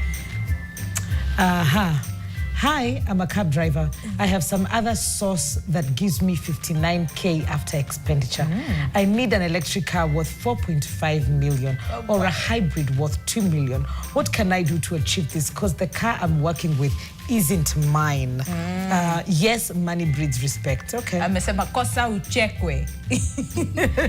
Hi, I'm a cab driver. I have some other source that gives me 59K after expenditure. I need an electric car worth 4.5 million or a hybrid worth 2 million. What can I do to achieve this? Because the car I'm working with isn't mine. Yes, money breeds respect. Okay. Amesema kosa uchekwe.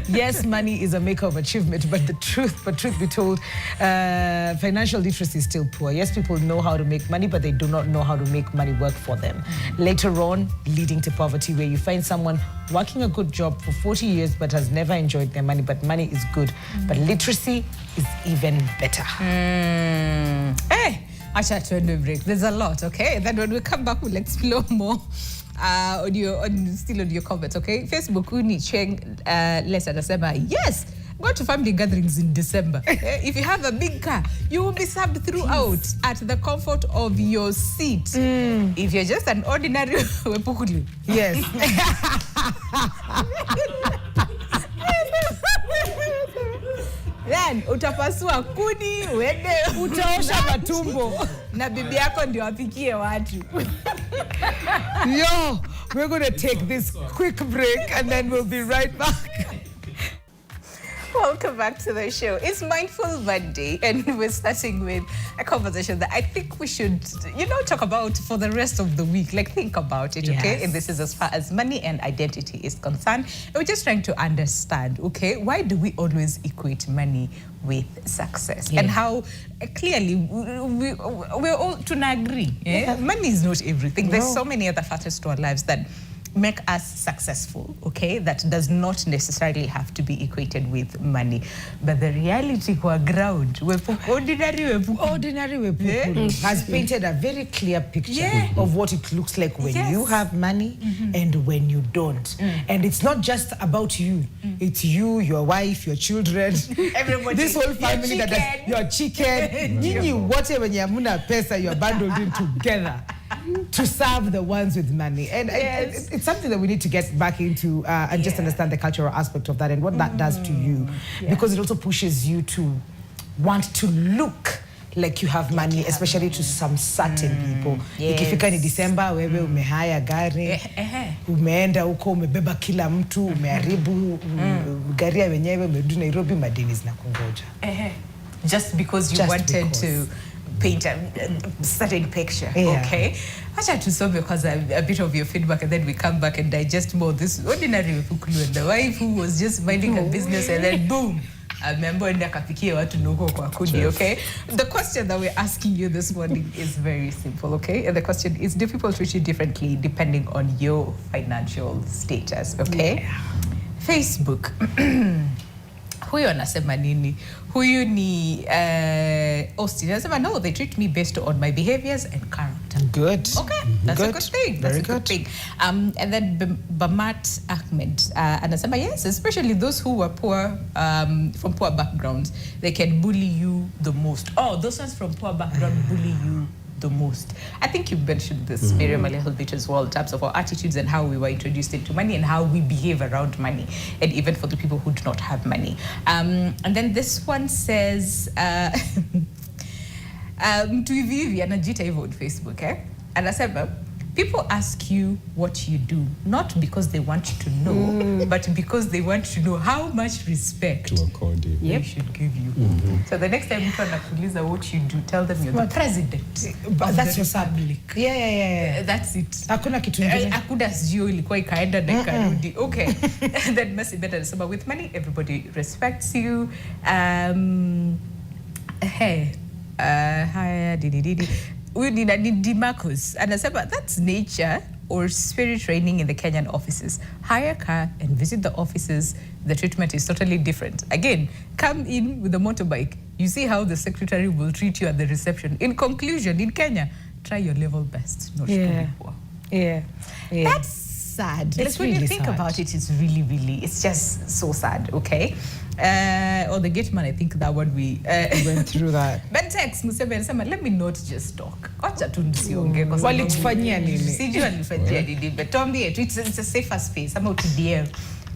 Yes, money is a maker of achievement, but truth be told, financial literacy is still poor. Yes, people know how to make money, but they do not know how to make money work for them. Later on, leading to poverty, where you find someone working a good job for 40 years but has never enjoyed their money, but money is good. But literacy is even better. Hey! Asha, to break. There's a lot, okay? Then when we come back, we'll explore more on your comments, okay? Facebook, Uni Cheng Lesa Nasema, yes, go to family gatherings in December. If you have a big car, you will be served throughout at the comfort of your seat. If you're just an ordinary wepukulu. Yes. Then utapasua kuni uende utaosha matumbo na bibi yako ndio apikie watu. Yo, we're going to take this quick break and then we'll be right back. Welcome back to the show. It's Mindful Monday, and we're starting with a conversation that I think we should, talk about for the rest of the week. Like, think about it, okay? Yes. And this is as far as money and identity is concerned. And we're just trying to understand, okay, why do we always equate money with success? Yeah. And how clearly we're all to agree. Yeah? Money is not everything. No. There's so many other factors to our lives that make us successful, okay? That does not necessarily have to be equated with money. But the reality for ground, ordinary has painted a very clear picture of what it looks like when you have money and when you don't. And it's not just about you. It's you, your wife, your children, everybody. This whole family, your chicken. Whatever when you have pesa, you're bundled in together to serve the ones with money. And it's something that we need to get back into and just understand the cultural aspect of that and what that does to you. Because it also pushes you to want to look like you have money, especially to some certain people. Ikifika ni December, wewe umehaya gari, umeenda huko umebeba kila mtu, umeharibu gari ya wenyewe, umerudi Nairobi, madeni zinakungoja. Just because you wanted to paint a certain picture, okay? Acha tusome because a bit of your feedback, and then we come back and digest more this ordinary Wepukulu and the wife who was just minding her business, and then boom, a member and akapikia watu nuko kwa kudi, okay? The question that we're asking you this morning is very simple, okay? And the question is, do people treat you differently depending on your financial status, okay? Facebook. Huyo anasema nini? Huyu ni Austin. Anasema, no, they treat me based on my behaviors and character. Good. Okay, that's a good thing. That's a good thing. And then Bamat Ahmed anasema, yes, especially those who were poor, from poor backgrounds, they can bully you the most. Oh, those ones from poor background bully you the most. I think you mentioned this, Miriam, a little bit as well, in terms of our attitudes and how we were introduced into money and how we behave around money, and even for the people who do not have money. And then this one says, mtu hivi anajita hivyo on Facebook, anasema, people ask you what you do, not because they want to know, but because they want to know how much respect they should give you. So the next time you anakuuliza what you do, tell them you're the president. But that's your public. Yeah. That's it. Hakuna kitu ingine. Hakuna sio ilikuwa ikaenda na ikarudi. Okay. Then Mercy better. So with money, everybody respects you. Haya didi. We need Marcus. And that's nature or spirit training in the Kenyan offices. Hire a car and visit the offices. The treatment is totally different. Again, come in with a motorbike. You see how the secretary will treat you at the reception. In conclusion, in Kenya, try your level best. Not to be poor. Yeah. That's sad. It's when really you think sad. about it, it's really, it's just so sad, okay? Or the gate man, I think that one we went through that. But text Musebe, let me not just talk. Wacha tu nisionge kwa sababu Walitufanyia nini? Sijui walifanyia nini, but tuambie, it's a safer space. Ama utudie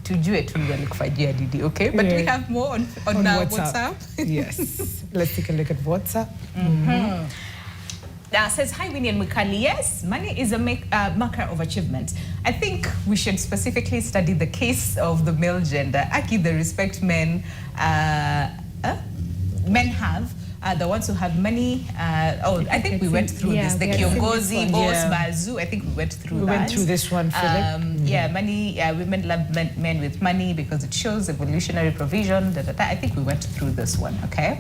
tujue tu walikufanyia nini, okay? But we have more on WhatsApp. Yes. Let's take a look at WhatsApp. Says, hi, Winnie and Mukali. Yes, money is a marker of achievement. I think we should specifically study the case of the male gender. Aki, the respect men have, the ones who have money. I think we went through this. The Kiongozi, boss, Bazu. I think we went through that. We went through this one, Philip. Yeah, money. Women love men with money because it shows evolutionary provision. I think we went through this one. Okay.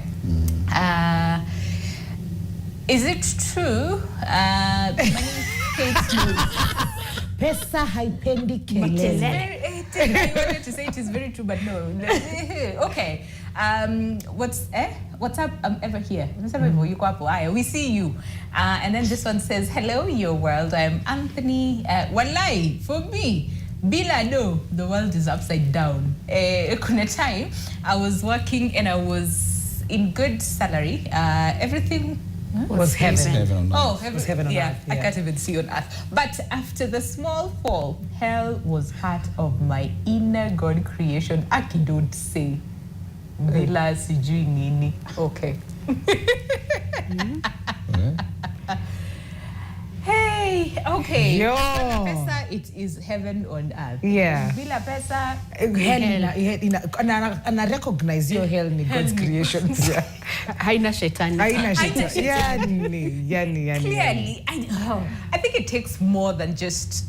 Is it true? Money hates me. Pesa haipendi kelele. I wanted to say it is very true, but no. Okay. What's up? I'm ever here. We see you. And then this one says, hello, your world. I'm Anthony. Walai, for me, Bila, no, the world is upside down. Kuna time, I was working and I was in good salary. Everything was heaven. Heaven on earth. It was heaven on earth. I can't even see on earth. But after the small fall, hell was part of my inner God creation. Aki don't say. Bila sijui nini. Okay. Hey, okay. Yo. Bila pesa, it is heaven on earth. Yeah. Bila pesa, hell. And recognize your hell in God's creation. Yeah. Haina shetani. Yani. Clearly, I think it takes more than just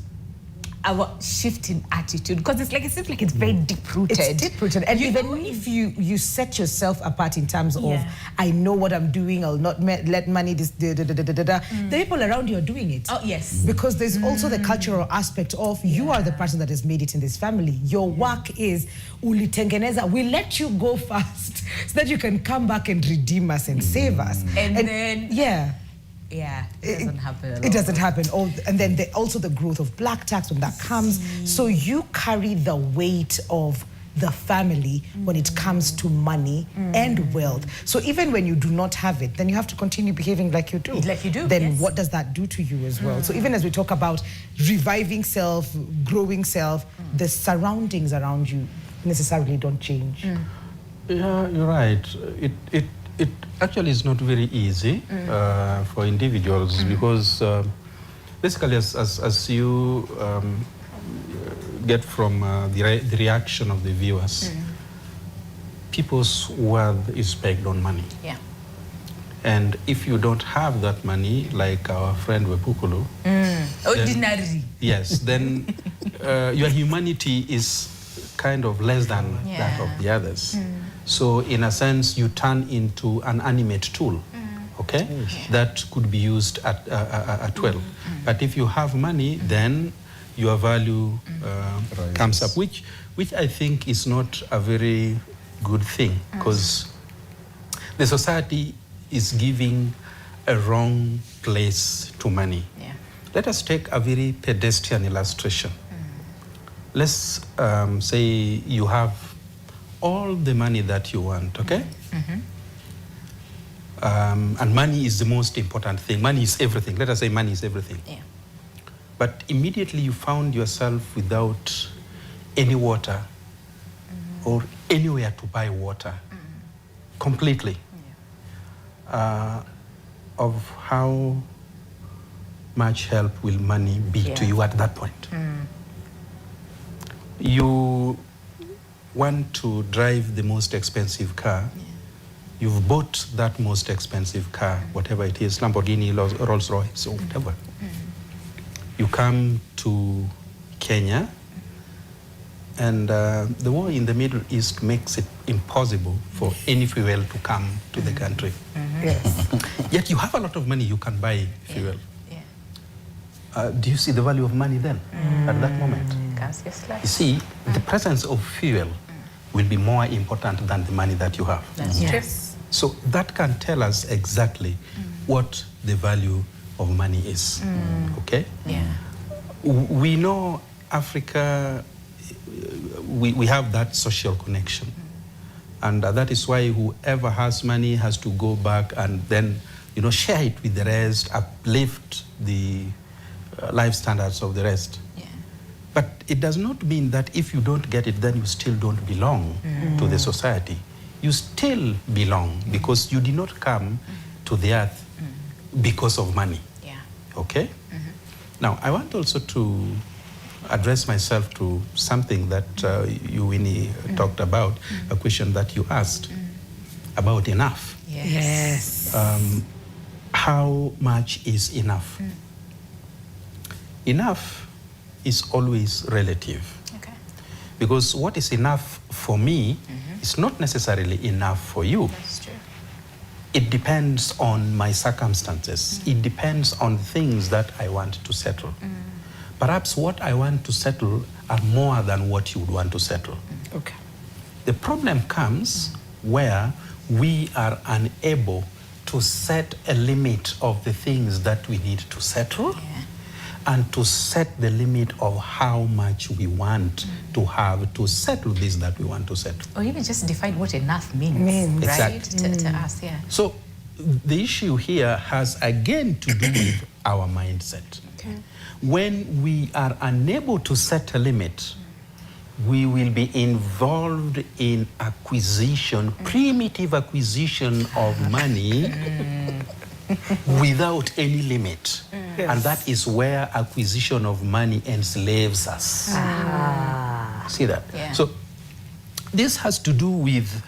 our shift in attitude, because it seems like it's very deep-rooted. It's deep-rooted. And even if you set yourself apart in terms of, I know what I'm doing, I'll not let money, the people around you are doing it. Oh, yes. Because there's also the cultural aspect of, you are the person that has made it in this family. Your work is, ulitengeneza, we let you go first so that you can come back and redeem us and save us. And then... Yeah, it doesn't happen a lot. It doesn't happen. And then also the growth of black tax when that comes. So you carry the weight of the family when it comes to money and wealth. So even when you do not have it, then you have to continue behaving like you do. Like you do, Then what does that do to you as well? So even as we talk about reviving self, growing self, the surroundings around you necessarily don't change. Yeah, you're right. It actually is not very easy for individuals because basically as you get from the reaction of the viewers, people's worth is pegged on money. Yeah. And if you don't have that money, like our friend Wepukulu, ordinary. Yes, then your humanity is kind of less than that of the others. So in a sense, you turn into an animate tool, okay, that could be used at will. But if you have money, then your value comes up, which I think is not a very good thing, because the society is giving a wrong place to money. Yeah. Let us take a very pedestrian illustration. Let's say you have all the money that you want, okay? And money is the most important thing. Money is everything. Let us say money is everything. Yeah. But immediately you found yourself without any water or anywhere to buy water. Completely. Yeah. Of how much help will money be to you at that point? You want to drive the most expensive car. You've bought that most expensive car, whatever it is, Lamborghini, Rolls Royce, or whatever. You come to Kenya, and the war in the Middle East makes it impossible for any fuel to come to the country. Yes. Yet you have a lot of money, you can buy fuel. Yeah. Do you see the value of money then, at that moment? You see, the presence of fuel will be more important than the money that you have. That's true. So that can tell us exactly what the value of money is. Okay? Yeah. We know Africa, we have that social connection. And that is why whoever has money has to go back and then, share it with the rest, uplift the life standards of the rest. Yeah. But it does not mean that if you don't get it, then you still don't belong to the society. You still belong because you did not come to the earth because of money. Yeah. Okay? Now, I want also to address myself to something that you, Winnie, talked about, a question that you asked about enough. Yes. How much is enough? Enough is always relative. Okay. Because what is enough for me is not necessarily enough for you. That's true. It depends on my circumstances. It depends on things that I want to settle. Perhaps what I want to settle are more than what you would want to settle. Okay. The problem comes where we are unable to set a limit of the things that we need to settle and to set the limit of how much we want to have to settle this that we want to settle. Or even just define what enough means, right? Exactly. To us, yeah. So the issue here has again to do with our mindset. Okay. When we are unable to set a limit, we will be involved in acquisition, primitive acquisition of money without any limit. And that is where acquisition of money enslaves us. See that? Yeah. So this has to do with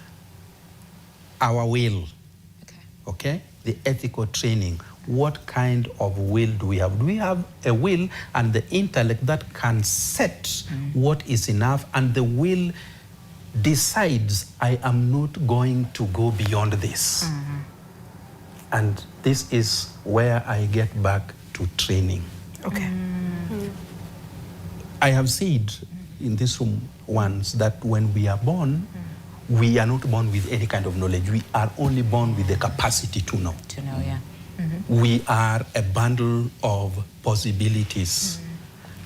our will, okay? The ethical training. What kind of will do we have? Do we have a will and the intellect that can set what is enough, and the will decides I am not going to go beyond this? And this is where I get back to training. Okay. I have said in this room once that when we are born, we are not born with any kind of knowledge. We are only born with the capacity to know. To know, yeah. We are a bundle of possibilities.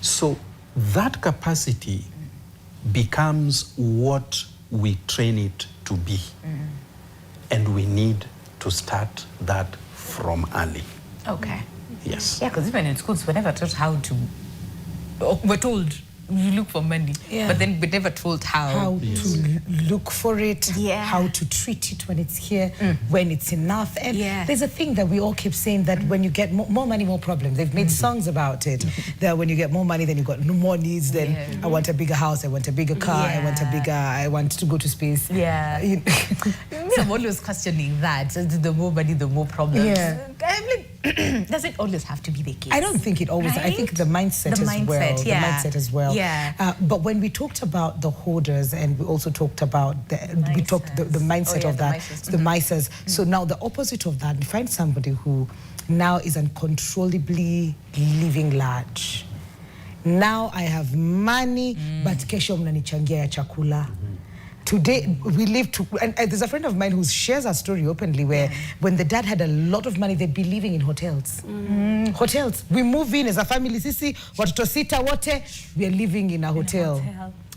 So that capacity becomes what we train it to be. And we need to start that from early. Okay. Yes. Yeah, because even in schools, we're never taught how to, we're told you look for money, but then we're never told how to look for it, how to treat it when it's here, when it's enough. And there's a thing that we all keep saying, that when you get more money, more problems. They've made songs about it, that when you get more money, then you got more needs. Then I want a bigger house, I want a bigger car, I want to go to space. I'm always questioning that. The more money, the more problems. I'm like, does it always have to be the case? I don't think it always. I think the mindset as well. But when we talked about the hoarders, and we also talked about the mindset of that, the misers. So now the opposite of that, we find somebody who now is uncontrollably living large. Now I have money, but kesho mnanichangia ya chakula. Today, we live to, and there's a friend of mine who shares a story openly where when the dad had a lot of money, they'd be living in hotels. Hotels. We move in as a family, sisi, watoto sita wote, we are living in a hotel.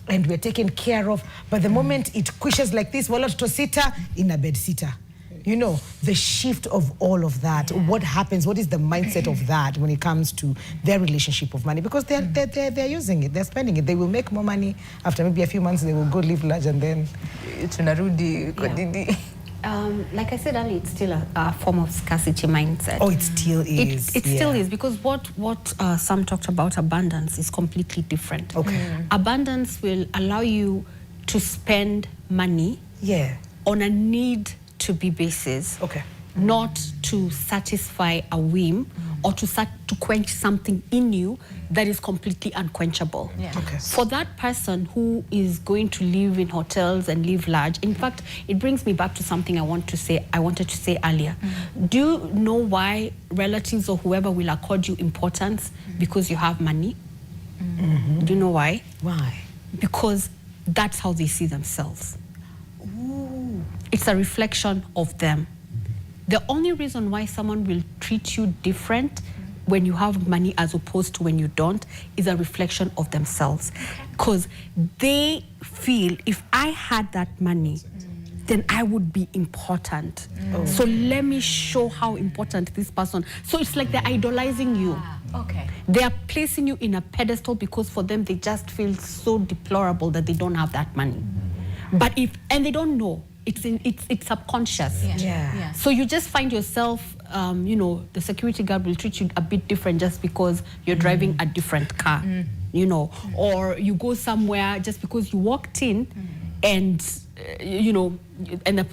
And we're taken care of. But the moment it quishes like this, watoto sita, in a bed sitter. you know, the shift of all of that. What happens? What is the mindset of that when it comes to their relationship of money? Because they're using it, they're spending it. They will make more money after maybe a few months. They will go live large and then. Like I said earlier, it's still a form of scarcity mindset. Oh, it still is. It still is, because what Sam talked about, abundance, is completely different. Okay. Abundance will allow you to spend money on a need-to-be basis. Okay. Not to satisfy a whim or to quench something in you that is completely unquenchable. Okay. For that person who is going to live in hotels and live large, in fact, it brings me back to something I wanted to say earlier. Do you know why relatives or whoever will accord you importance? Because you have money. Do you know why? Why? Because that's how they see themselves. It's a reflection of them. The only reason why someone will treat you different when you have money as opposed to when you don't is a reflection of themselves. Because they feel, if I had that money, then I would be important. So let me show how important this person. So it's like they're idolizing you. Okay. They are placing you in a pedestal because for them they just feel so deplorable that they don't have that money. But and they don't know. It's subconscious. So you just find yourself, you know, the security guard will treat you a bit different just because you're driving a different car, you know, or you go somewhere just because you walked in and, you know, and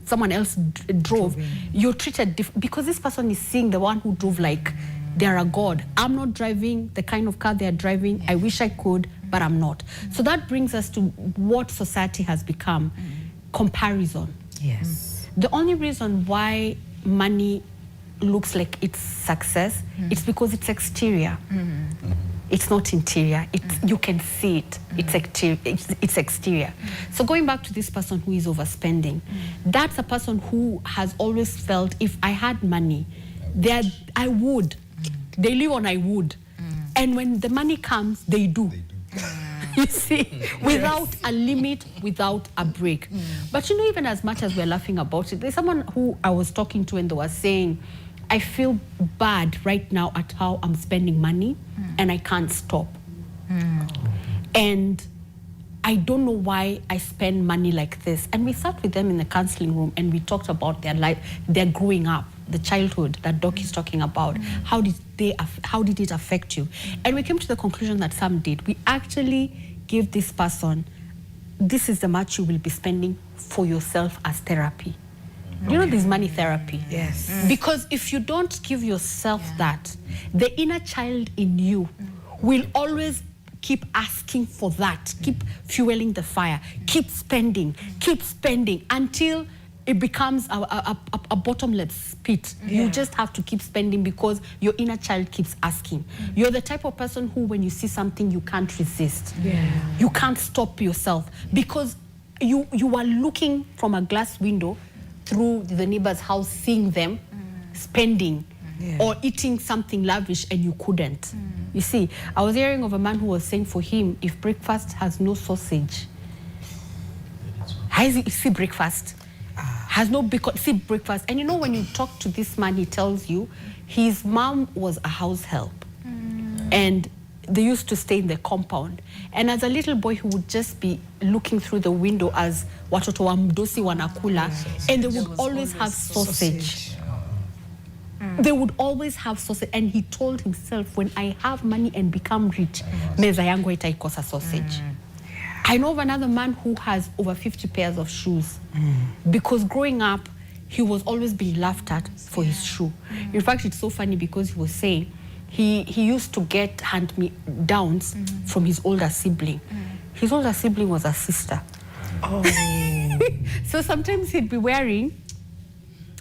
someone else drove, you're treated different because this person is seeing the one who drove like they're a god. I'm not driving the kind of car they're driving. I wish I could, but I'm not. So that brings us to what society has become. Comparison. Yes. The only reason why money looks like it's success, it's because it's exterior. It's not interior. You can see it. It's exterior. So going back to this person who is overspending, that's a person who has always felt, if I had money, I would. They live on I would. And when the money comes, they do. You see, without a limit, without a break. But you know, even as much as we're laughing about it, there's someone who I was talking to and they were saying, I feel bad right now at how I'm spending money and I can't stop. And I don't know why I spend money like this. And we sat with them in the counseling room and we talked about their life, their growing up, the childhood that Doc is talking about. How did it affect you? And we came to the conclusion that some did. We actually give this person, this is the much you will be spending for yourself as therapy. You know, there's money therapy. Yes. Because if you don't give yourself that, the inner child in you will always keep asking for that, keep fueling the fire, keep spending until it becomes a bottomless pit. You just have to keep spending because your inner child keeps asking. You're the type of person who, when you see something, you can't resist. You can't stop yourself because you are looking from a glass window through the neighbor's house, seeing them spending or eating something lavish and you couldn't. You see, I was hearing of a man who was saying for him, if breakfast has no sausage, how is it? See breakfast. Has no breakfast. And you know, when you talk to this man, he tells you his mom was a house help. And they used to stay in the compound. And as a little boy, he would just be looking through the window as watoto wa mdosi wanakula, and they would always have sausage. They would always have sausage. And he told himself, when I have money and become rich, meza yangu itaikosa sausage. I know of another man who has over 50 pairs of shoes because growing up, he was always being laughed at for his shoe. In fact, it's so funny because he was saying he used to get hand-me-downs from his older sibling. His older sibling was a sister. So sometimes he'd be wearing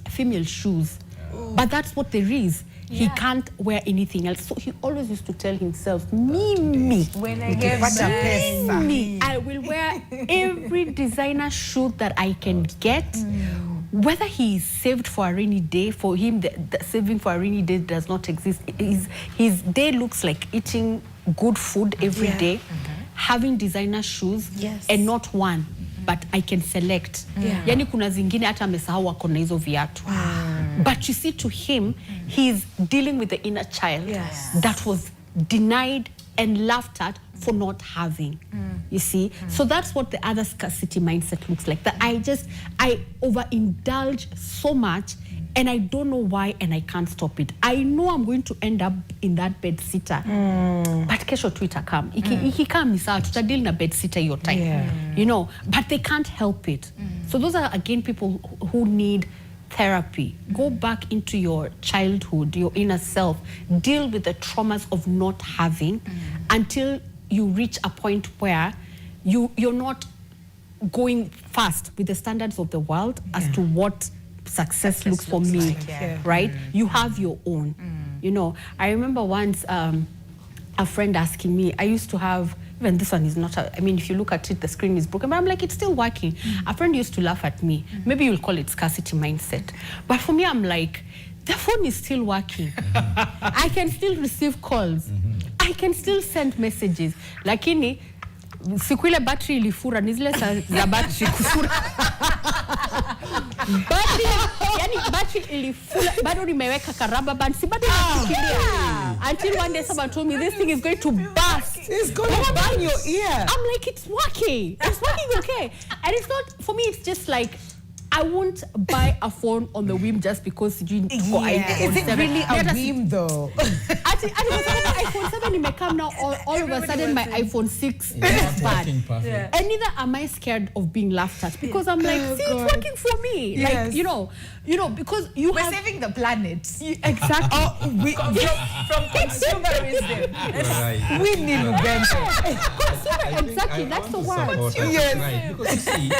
female shoes, but that's what there is. He can't wear anything else. So he always used to tell himself, me. When I get me. I will wear every designer shoe that I can get. Whether he is saved for a rainy day, for him, the saving for a rainy day does not exist. His day looks like eating good food every day, having designer shoes, and not one. but I can select. Yani kuna zingine hata amesahau wako na hizo viatu. But you see, to him, he's dealing with the inner child that was denied and laughed at for not having. You see? So that's what the other scarcity mindset looks like. That I overindulge so much and I don't know why and I can't stop it. I know I'm going to end up in that bed sitter. But kesho Twitter come. Iki come ni sawa tutadili na bed sitter your time. You know, but they can't help it. So those are again people who need therapy. Go back into your childhood, your inner self. Deal with the traumas of not having until you reach a point where you're not going fast with the standards of the world as to what success looks for me, like, right? You have your own. You know, I remember once a friend asking me, I used to have, even this one is not, I mean, if you look at it, the screen is broken, but I'm like, it's still working. A friend used to laugh at me. Maybe you'll call it scarcity mindset. But for me, I'm like, the phone is still working. I can still receive calls. I can still send messages. Lakini, siku ile battery ilifura, ni zile za battery kufura. Battery ilifura, bado nimeweka karaba band, si bado nafikiria. Until one day someone told me this thing is going to burst. It's going to burn your ear. I'm like, it's working. It's working okay. And it's not, for me, it's just like, I won't buy a phone on the whim just because you go iPhone 7. Is it really a whim though? iPhone 7 imekam now, all of a sudden my iPhone 6 is bad. And neither am I scared of being laughed at because I'm like, see, it's working for me. Like, you know, because we're saving the planet. Exactly. From consumerism. We need benefit. Exactly, that's the word. Yes. Because you see,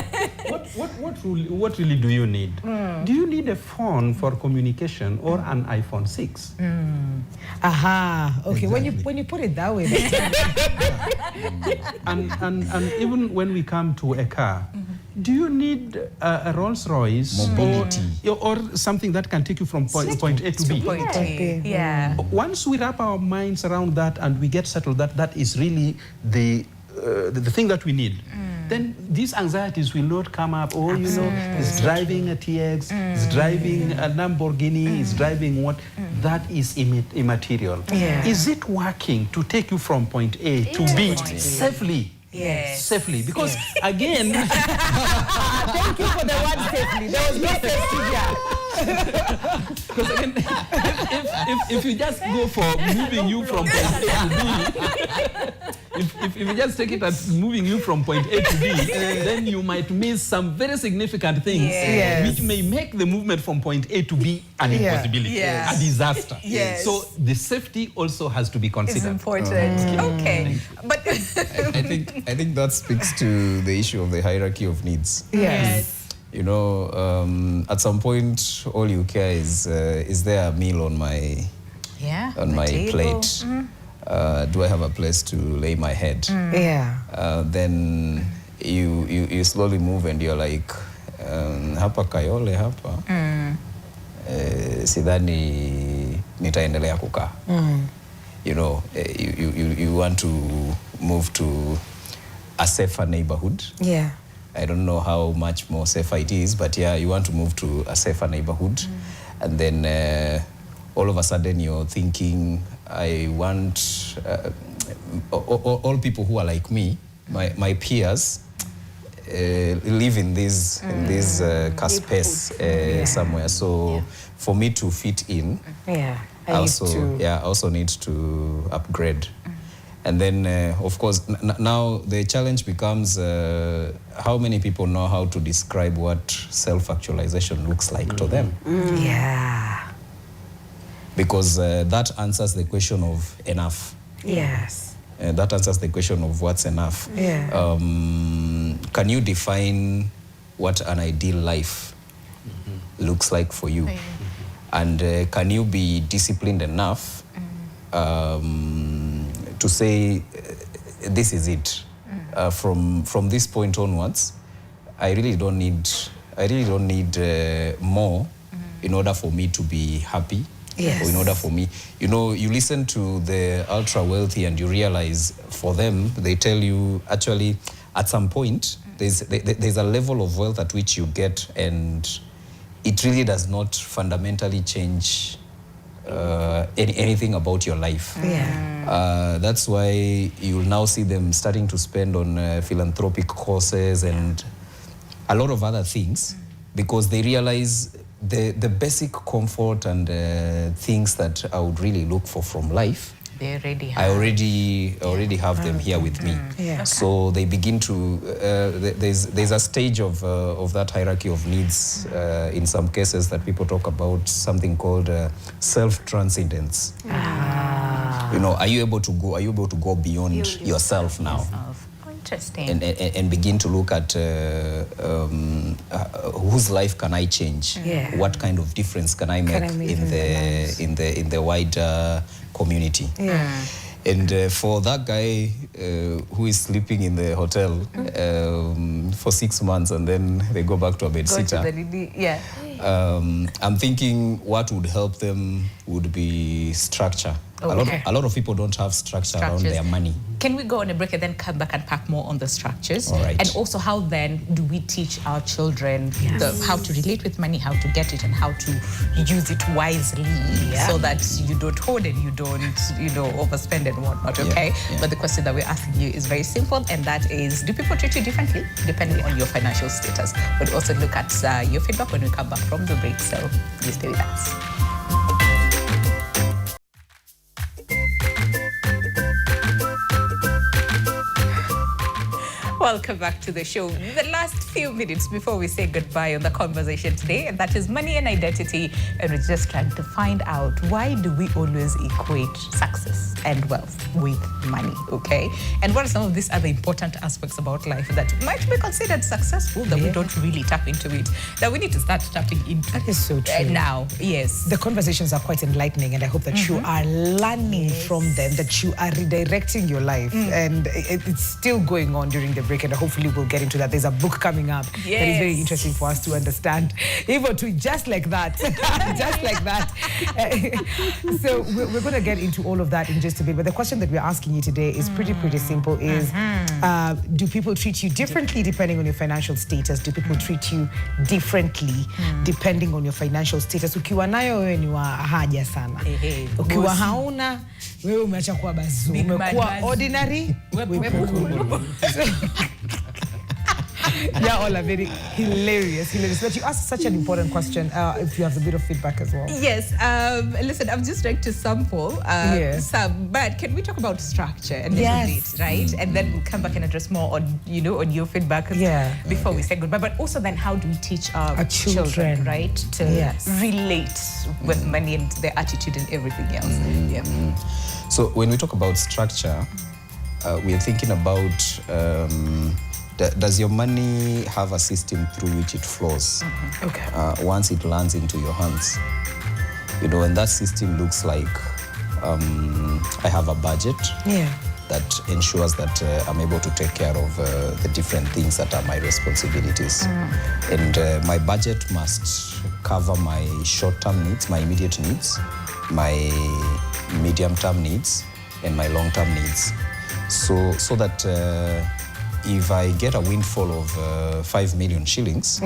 what really do you need? Do you need a phone for communication or an iPhone 6? Aha. Okay. Exactly. When you put it that way. and even when we come to a car, do you need a Rolls Royce or something that can take you from point A to B? Point A. Yeah. Once we wrap our minds around that and we get settled that is really the thing that we need, then these anxieties will not come up. Oh, you know, it's driving a TX, it's driving a Lamborghini, it's driving what? That is immaterial. Is it working to take you from point A to B safely? Yes. Safely. Because again... Thank you for the word safely. There was no safety here. Because again, if you just go for moving you from point A to B, if you just take it as moving you from point A to B, then you might miss some very significant things which may make the movement from point A to B an impossibility, a disaster. So the safety also has to be considered. It's important. Okay. But I think that speaks to the issue of the hierarchy of needs. Yes. You know, at some point, all you care is there a meal on my plate? Do I have a place to lay my head? Then you slowly move and you're like, hapa kayole hapa, sidhani nitaendelea kukaa. You know, you want to move to a safer neighborhood. I don't know how much more safer it is, but you want to move to a safer neighborhood. And then all of a sudden you're thinking, I want all people who are like me, my peers, live in this space somewhere. So for me to fit in, I also need to upgrade. And then, of course, now the challenge becomes how many people know how to describe what self-actualization looks like to them. Because that answers the question of enough. That answers the question of what's enough. Can you define what an ideal life looks like for you? And can you be disciplined enough to say, this is it. From this point onwards, I really don't need more in order for me to be happy. Or in order for me, you know, you listen to the ultra wealthy and you realize for them, they tell you actually at some point there's a level of wealth at which you get, and it really does not fundamentally change anything about your life. That's why you'll now see them starting to spend on philanthropic causes and a lot of other things, because they realize the basic comfort and things that I would really look for from life, they already have. I already have them here with me. So they begin to there's a stage of that hierarchy of needs in some cases that people talk about, something called self-transcendence. You know, are you able to go beyond yourself now? Interesting. And begin to look at whose life can I change? What kind of difference can I make in the wider community? And for that guy who is sleeping in the hotel for 6 months and then they go back to a bed sitter, I'm thinking what would help them would be structure. A lot of people don't have structure around their money. Can we go on a break and then come back and pack more on the structures? All right. And also, how then do we teach our children how to relate with money, how to get it, and how to use it wisely so that you don't hoard and you don't, overspend and whatnot, okay? But the question that we're asking you is very simple, and that is, do people treat you differently depending on your financial status? We'll also look at your feedback when we come back from the break, so please stay with us. Welcome back to the show. The last few minutes before we say goodbye on the conversation today, and that is money and identity. And we're just trying to find out, why do we always equate success and wealth with money, okay? And what are some of these other important aspects about life that might be considered successful that we don't really tap into it, that we need to start tapping into? That is so true. Now, yes. The conversations are quite enlightening, and I hope that you are learning from them, that you are redirecting your life. And it's still going on during the break, and hopefully we'll get into that. There's a book coming up that is very interesting for us to understand. Even to just like that. Just like that. So we're going to get into all of that in just a bit. But the question that we're asking you today is pretty simple. Is do people treat you differently depending on your financial status? Do people treat you differently depending on your financial status? Ukiwa nayo wewe ni wa haja sana. Ukiwa hauna wewe umeacha kuwa bazuu. Umekuwa ordinary. Yeah, all are very hilarious. But you asked such an important question. If you have a bit of feedback as well. Yes. Listen, I'm just trying to sample some. But can we talk about structure a little bit, right? And then we'll come back and address more on, on your feedback before we say goodbye. But also then, how do we teach our children, right, to relate with money and their attitude and everything else? So when we talk about structure, we're thinking about does your money have a system through which it flows? Once it lands into your hands, and that system looks like I have a budget that ensures that I'm able to take care of the different things that are my responsibilities. And my budget must cover my short-term needs, my immediate needs, my medium-term needs, and my long-term needs. So that if I get a windfall of 5 million shillings,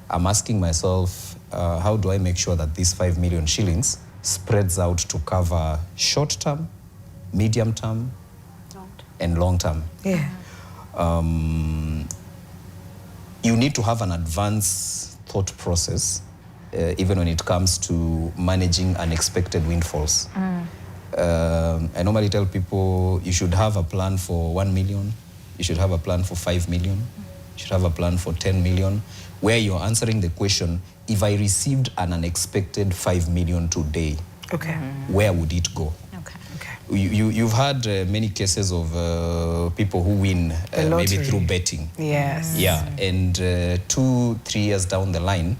I'm asking myself, how do I make sure that these 5 million shillings spreads out to cover short-term, medium-term, and long-term? You need to have an advanced thought process, even when it comes to managing unexpected windfalls. I normally tell people you should have a plan for 1 million, you should have a plan for 5 million, you should have a plan for 10 million, where you're answering the question, if I received an unexpected 5 million today, where would it go? You've had many cases of people who win maybe through betting. And 2-3 years down the line,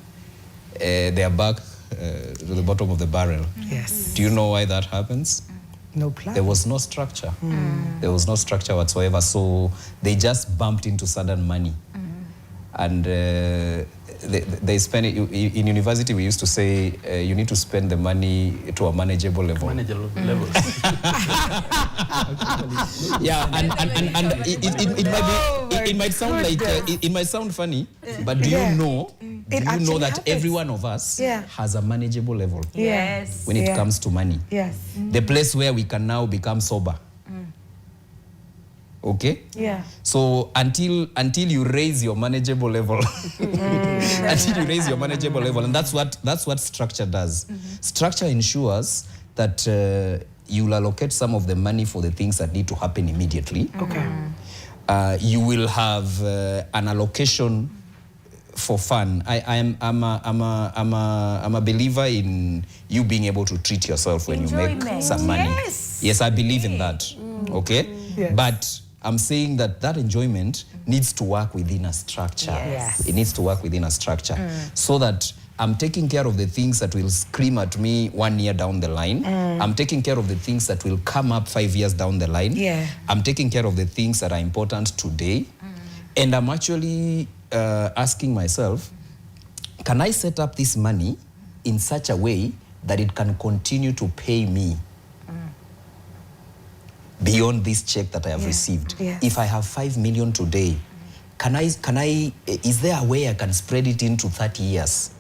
they are back to the bottom of the barrel. Do you know why that happens? No plan. There was no structure. There was no structure whatsoever. So they just bumped into sudden money. And they spend it. In university, we used to say you need to spend the money to a manageable level. Manageable levels. Yeah, and it might sound like it might sound funny, but do you know? Do you know that every one of us has a manageable level? Yes. When it comes to money. Yes. The place where we can now become sober. Okay? Yeah. So until you raise your manageable level, until you raise your manageable level, and that's what structure does. Structure ensures that you'll allocate some of the money for the things that need to happen immediately. Okay. You will have an allocation for fun. I'm a believer in you being able to treat yourself when you make some money. Yes, I believe in that. Okay? Yes. But I'm saying that enjoyment needs to work within a structure. Yes. It needs to work within a structure so that I'm taking care of the things that will scream at me 1 year down the line. I'm taking care of the things that will come up 5 years down the line. Yeah. I'm taking care of the things that are important today. And I'm actually asking myself, can I set up this money in such a way that it can continue to pay me beyond this check that I have received? Yeah. If I have 5 million today, can I, is there a way I can spread it into 30 years?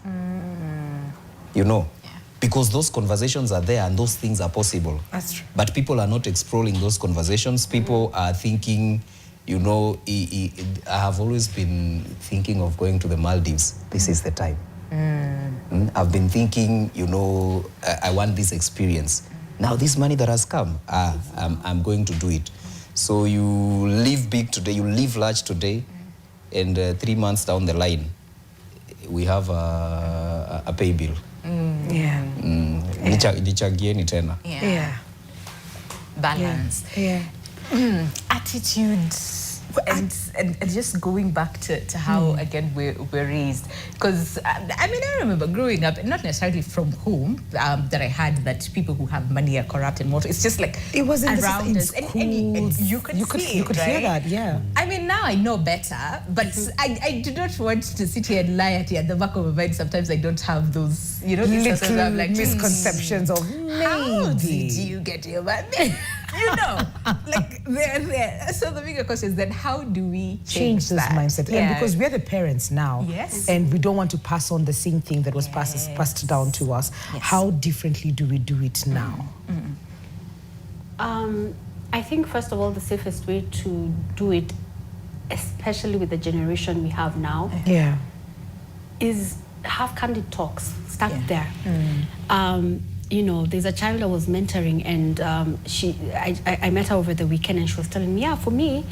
You know? Yeah. Because those conversations are there and those things are possible. That's true. But people are not exploring those conversations. People are thinking, you know, I have always been thinking of going to the Maldives. This is the time. I've been thinking, you know, I want this experience. Now this money that has come, I'm going to do it. So you live big today, you live large today, and 3 months down the line, we have a pay bill. Yeah. Nichangieni tena. Yeah. Balance. Yeah. Attitude. And just going back to how, again, we're raised. Because, I mean, I remember growing up, not necessarily from home, that I had that people who have money are corrupt and more. It's just like It wasn't around us. and You could see it, hear right? that, yeah. I mean, now I know better, but I do not want to sit here and lie at you at the back of my mind. Sometimes I don't have those, you know, Little I'm like, misconceptions of how did maybe. you get your money? You know, like they're there. So the bigger question is then how do we change this that? mindset? Yeah. And because we're the parents now, Yes. and we don't want to pass on the same thing that was passed down to us. Yes. How differently do we do it now? I think, first of all, the safest way to do it, especially with the generation we have now, Yeah. is have candid talks. Start there. You know, there's a child I was mentoring, and I met her over the weekend, and she was telling me, yeah, for me,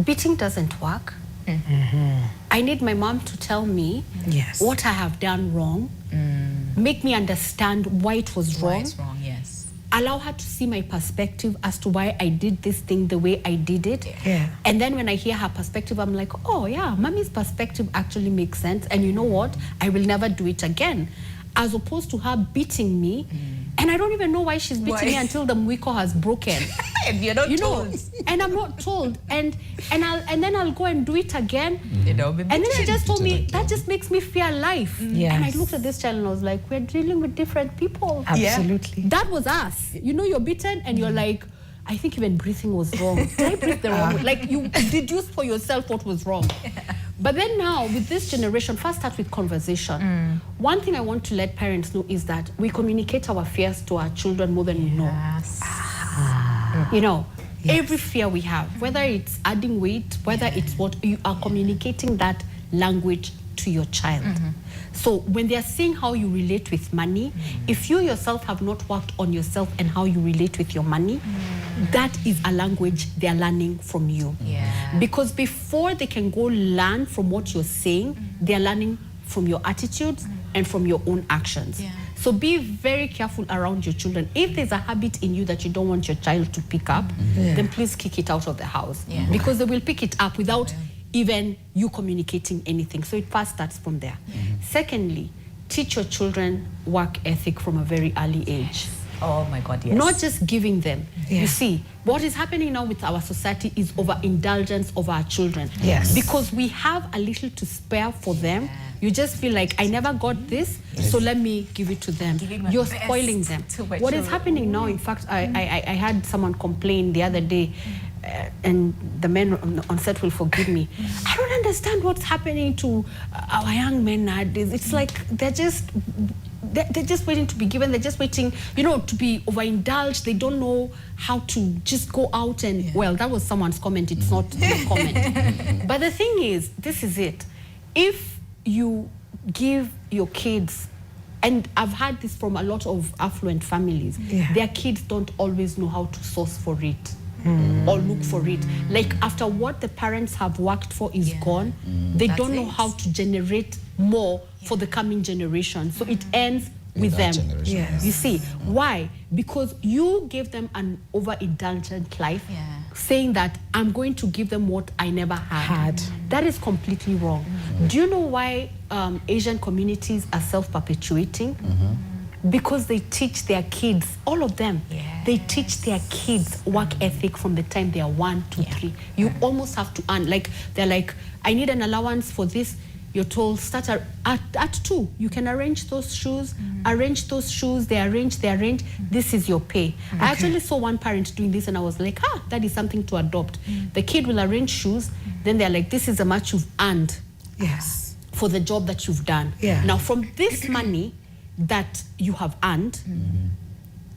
beating doesn't work. I need my mom to tell me what I have done wrong, make me understand why it was wrong. Why it's wrong, yes. Allow her to see my perspective as to why I did this thing the way I did it. Yeah. And then when I hear her perspective, I'm like, oh yeah, mommy's perspective actually makes sense. And you know what? I will never do it again. As opposed to her beating me, and I don't even know why she's beating me until the mwiko has broken. And you're not told. And I'm not told. And then I'll go and do it again. You know, And then she just told me, that just makes me fear life. Yes. And I looked at this child and I was like, we're dealing with different people. Absolutely. That was us. You know, you're beaten and you're like, I think even breathing was wrong. Did I breathe the wrong way? Like, you deduced for yourself what was wrong. But then now, with this generation, first start with conversation. One thing I want to let parents know is that we communicate our fears to our children more than we know. You know, every fear we have, whether it's adding weight, whether it's what, you are communicating that language to your child. So when they're seeing how you relate with money, if you yourself have not worked on yourself and how you relate with your money, that is a language they're learning from you. Because before they can go learn from what you're saying, they're learning from your attitudes and from your own actions. So be very careful around your children. If there's a habit in you that you don't want your child to pick up, then please kick it out of the house. Because they will pick it up without even you communicating anything. So it first starts from there. Secondly, teach your children work ethic from a very early age. Oh my God, yes. Not just giving them. Yeah. You see, what is happening now with our society is overindulgence of our children. Yes. Because we have a little to spare for them. You just feel like, I never got this, so let me give it to them. You're spoiling them. What is happening now, in fact, I had someone complain the other day, and the men on set will forgive me. I don't understand what's happening to our young men nowadays. It's like they're just waiting to be given. They're just waiting, to be overindulged. They don't know how to just go out and, well, that was someone's comment. It's not a comment. But the thing is, this is it. If you give your kids, and I've had this from a lot of affluent families, their kids don't always know how to source for it. Or look for it. Like after what the parents have worked for is gone, they don't know how to generate more for the coming generation. So it ends with them. Yes. You see, why? Because you gave them an overindulgent life, saying that I'm going to give them what I never had. That is completely wrong. Do you know why Asian communities are self-perpetuating? Because they teach their kids, all of them, they teach their kids work ethic from the time they are 1, 2, 3. You almost have to earn. Like, they're like, I need an allowance for this. You're told, start at 2. You can arrange those shoes, they arrange. This is your pay. I actually saw one parent doing this, and I was like, that is something to adopt. The kid will arrange shoes, then they're like, this is how much you've earned for the job that you've done. Now, from this money that you have earned,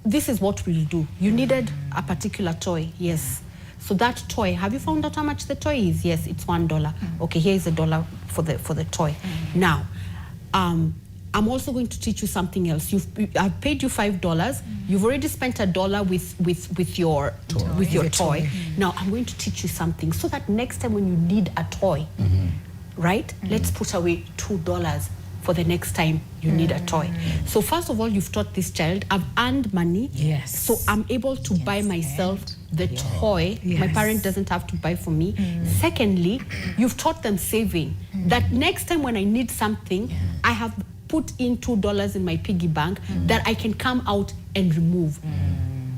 this is what we'll do. You needed a particular toy, yes. So that toy, have you found out how much the toy is? Yes, it's $1. Okay, here is $1 for the toy. Now, I'm also going to teach you something else. I've paid you $5. You've already spent $1 with your toy. Now I'm going to teach you something so that next time when you need a toy, right? Let's put away $2 for the next time you need a toy. So first of all, you've taught this child, I've earned money, so I'm able to buy myself the toy. My parent doesn't have to buy for me. Secondly, you've taught them saving. That next time when I need something, I have put in $2 in my piggy bank that I can come out and remove.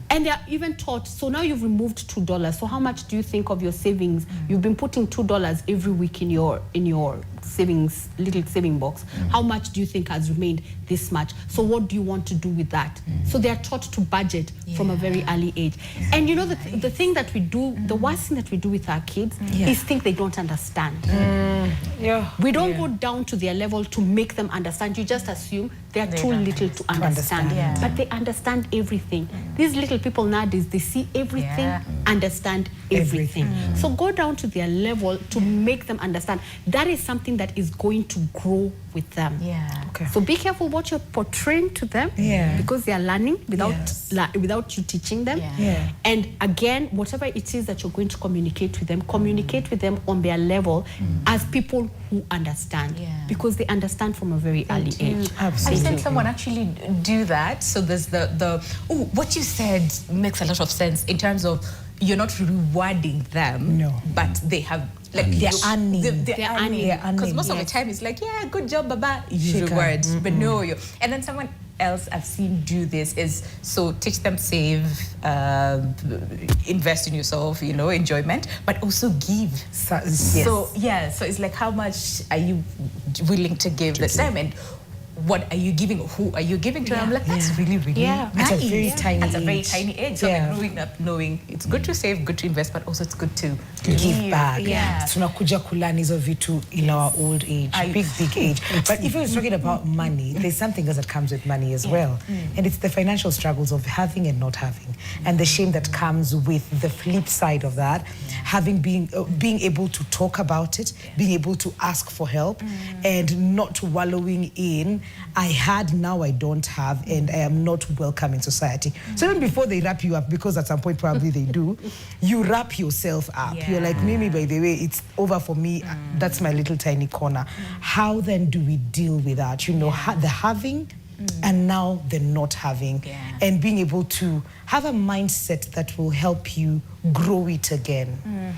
And they are even taught, so now you've removed $2. So how much do you think of your savings? You've been putting $2 every week in your savings, little saving box. How much do you think has remained? This much. So what do you want to do with that? So they are taught to budget from a very early age. And you know, the thing that we do, the worst thing that we do with our kids is think they don't understand. We don't go down to their level to make them understand. You just assume they're too little to understand. But they understand everything. These little people nowadays, they see everything, understand everything. So go down to their level to make them understand. That is something that is going to grow with them. So be careful what you're portraying to them, because they are learning without you teaching them. And again, whatever it is that you're going to communicate with them on their level as people who understand, because they understand from a very early age. I've seen someone actually do that. So there's what you said makes a lot of sense in terms of you're not rewarding them, but they have they're earning. Because most of the time it's like, good job, Baba, you reward. But no, and then someone else I've seen do this is, so teach them save, invest in yourself, enjoyment, but also give. So it's like, how much are you willing to give this time, and what are you giving? Who are you giving to? I'm like, that's really, really nice. At a very tiny age. At a very tiny age. So they're growing up knowing it's good to save, good to invest, but also it's good to give back. Tunakuja kulani hizo vitu in our old age, big age. But if you're talking about money, there's something else that comes with money as well. And it's the financial struggles of having and not having. And the shame that comes with the flip side of that, being able to talk about it, being able to ask for help, and not wallowing in, I had, now I don't have, and I am not welcome in society. So even before they wrap you up, because at some point probably they do, you wrap yourself up. You're like, Mimi, by the way, it's over for me. That's my little tiny corner. How then do we deal with that? The having and now the not having, and being able to have a mindset that will help you grow it again.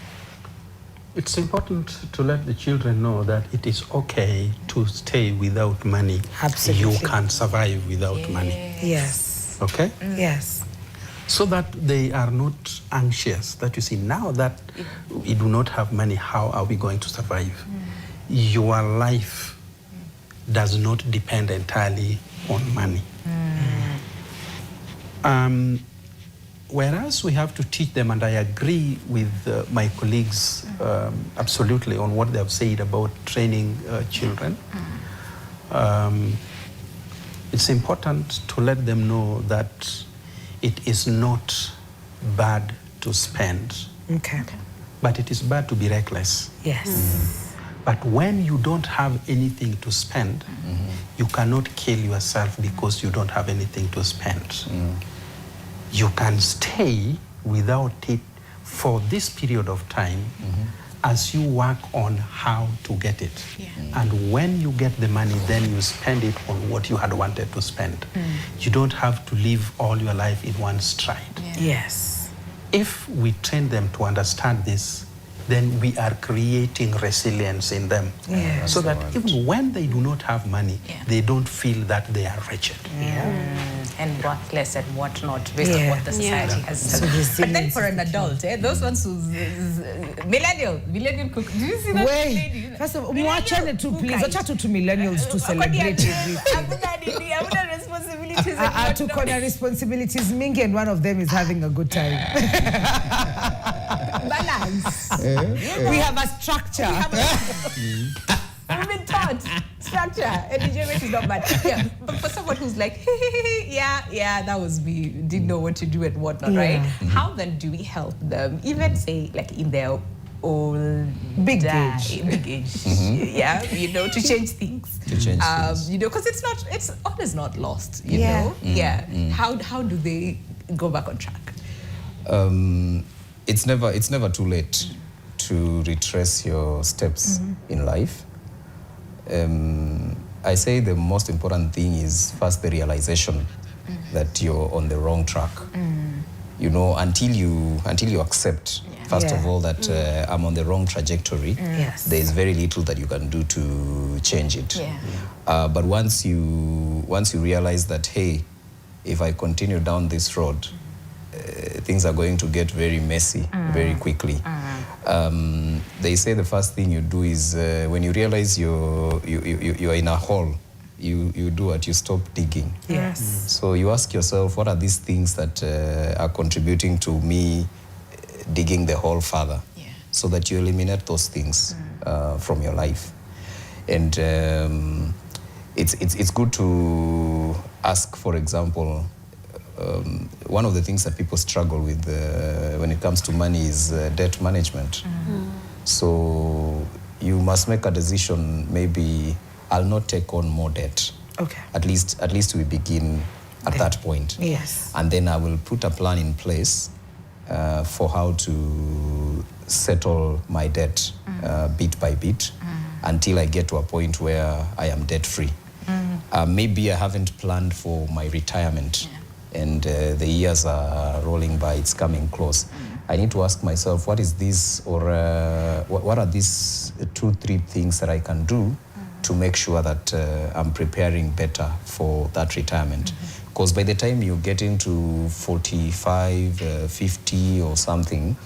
It's important to let the children know that it is okay to stay without money. Absolutely. You can survive without money. Yes. Okay? Yes. So that they are not anxious, that you see, now that we do not have money, how are we going to survive? Your life does not depend entirely on money. Whereas we have to teach them, and I agree with my colleagues absolutely on what they have said about training children. It's important to let them know that it is not bad to spend, Okay. but it is bad to be reckless. Yes. But when you don't have anything to spend, you cannot kill yourself because you don't have anything to spend. You can stay without it for this period of time as you work on how to get it. And when you get the money, then you spend it on what you had wanted to spend. You don't have to live all your life in one stride. Yes. If we train them to understand this, then we are creating resilience in them. Yeah. So that even when they do not have money, they don't feel that they are wretched. And worthless and whatnot based on what the society has said. But then for an adult, those ones who's millennial cook. Do you see that lady? Wait, first of all, mwachane tu please. Wacha tu millennials to celebrate everything. Hamuna responsibilities. Tuko na responsibilities mingi, and one of them is having a good time. Balance. We have a structure. We've been taught structure, and enjoyment is not bad. Yeah, but for someone who's like, yeah, that was me, didn't know what to do and whatnot, right? How then do we help them, even say like in their old Big age. yeah, you know, to change things. You know, because it's always not lost, you know? How do they go back on track? It's never too late to retrace your steps in life. I say the most important thing is first the realization that you're on the wrong track. You know, until you accept first of all that I'm on the wrong trajectory, there is very little that you can do to change it. But once you realize that, hey, if I continue down this road, things are going to get very messy very quickly. They say the first thing you do is when you realize you're in a hole, you do what? You stop digging. So you ask yourself, what are these things that are contributing to me digging the hole further? So that you eliminate those things from your life. And it's good to ask, for example, one of the things that people struggle with when it comes to money is debt management. So you must make a decision, maybe I'll not take on more debt. Okay. At least we begin at that point. And then I will put a plan in place for how to settle my debt bit by bit until I get to a point where I am debt free. Maybe I haven't planned for my retirement. And the years are rolling by, it's coming close. I need to ask myself, what is this, or what are these 2-3 things that I can do to make sure that I'm preparing better for that retirement? Because by the time you get into 45, 50 or something,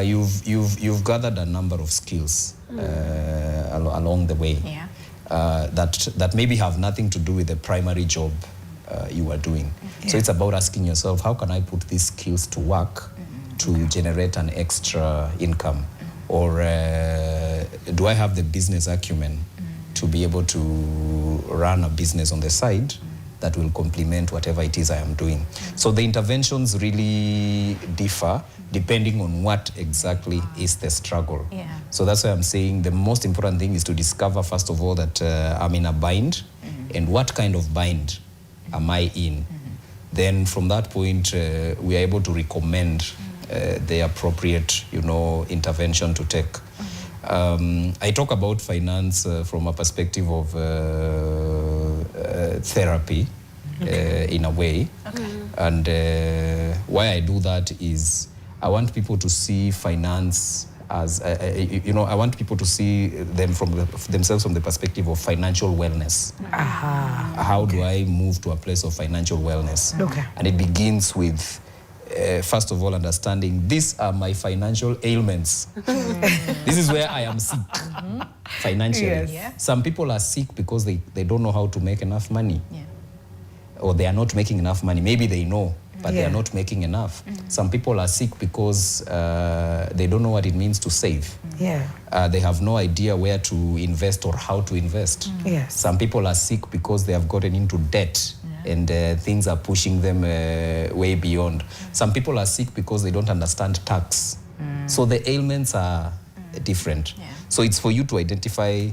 you've gathered a number of skills along the way that maybe have nothing to do with the primary job you are doing. So it's about asking yourself, how can I put these skills to work to generate an extra income? Or do I have the business acumen to be able to run a business on the side that will complement whatever it is I am doing? So the interventions really differ depending on what exactly is the struggle. So that's why I'm saying the most important thing is to discover, first of all, that I'm in a bind, and what kind of bind am I in? Then from that point, we are able to recommend the appropriate, intervention to take. I talk about finance from a perspective of therapy, in a way. And why I do that is I want people to see finance as, you know, I want people to see them themselves from the perspective of financial wellness. How do I move to a place of financial wellness? Okay. And it begins with, first of all, understanding these are my financial ailments. This is where I am sick financially. Yes. Yeah. Some people are sick because they don't know how to make enough money. Yeah. Or they are not making enough money. Maybe they know, but they Yeah. are not making enough. Some people are sick because they don't know what it means to save. Yeah. They have no idea where to invest or how to invest. Yes. Some people are sick because they have gotten into debt and things are pushing them way beyond. Some people are sick because they don't understand tax. So the ailments are different. Yeah. So it's for you to identify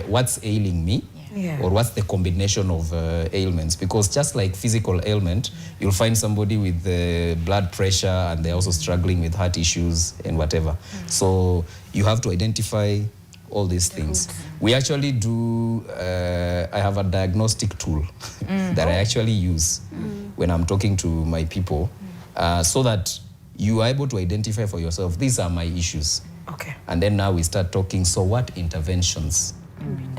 what's ailing me. Yeah. Or what's the combination of ailments? Because just like physical ailment, you'll find somebody with blood pressure and they're also struggling with heart issues and whatever. So you have to identify all these things. We actually do, I have a diagnostic tool that I actually use when I'm talking to my people so that you are able to identify for yourself, these are my issues. Okay. And then now we start talking, so what interventions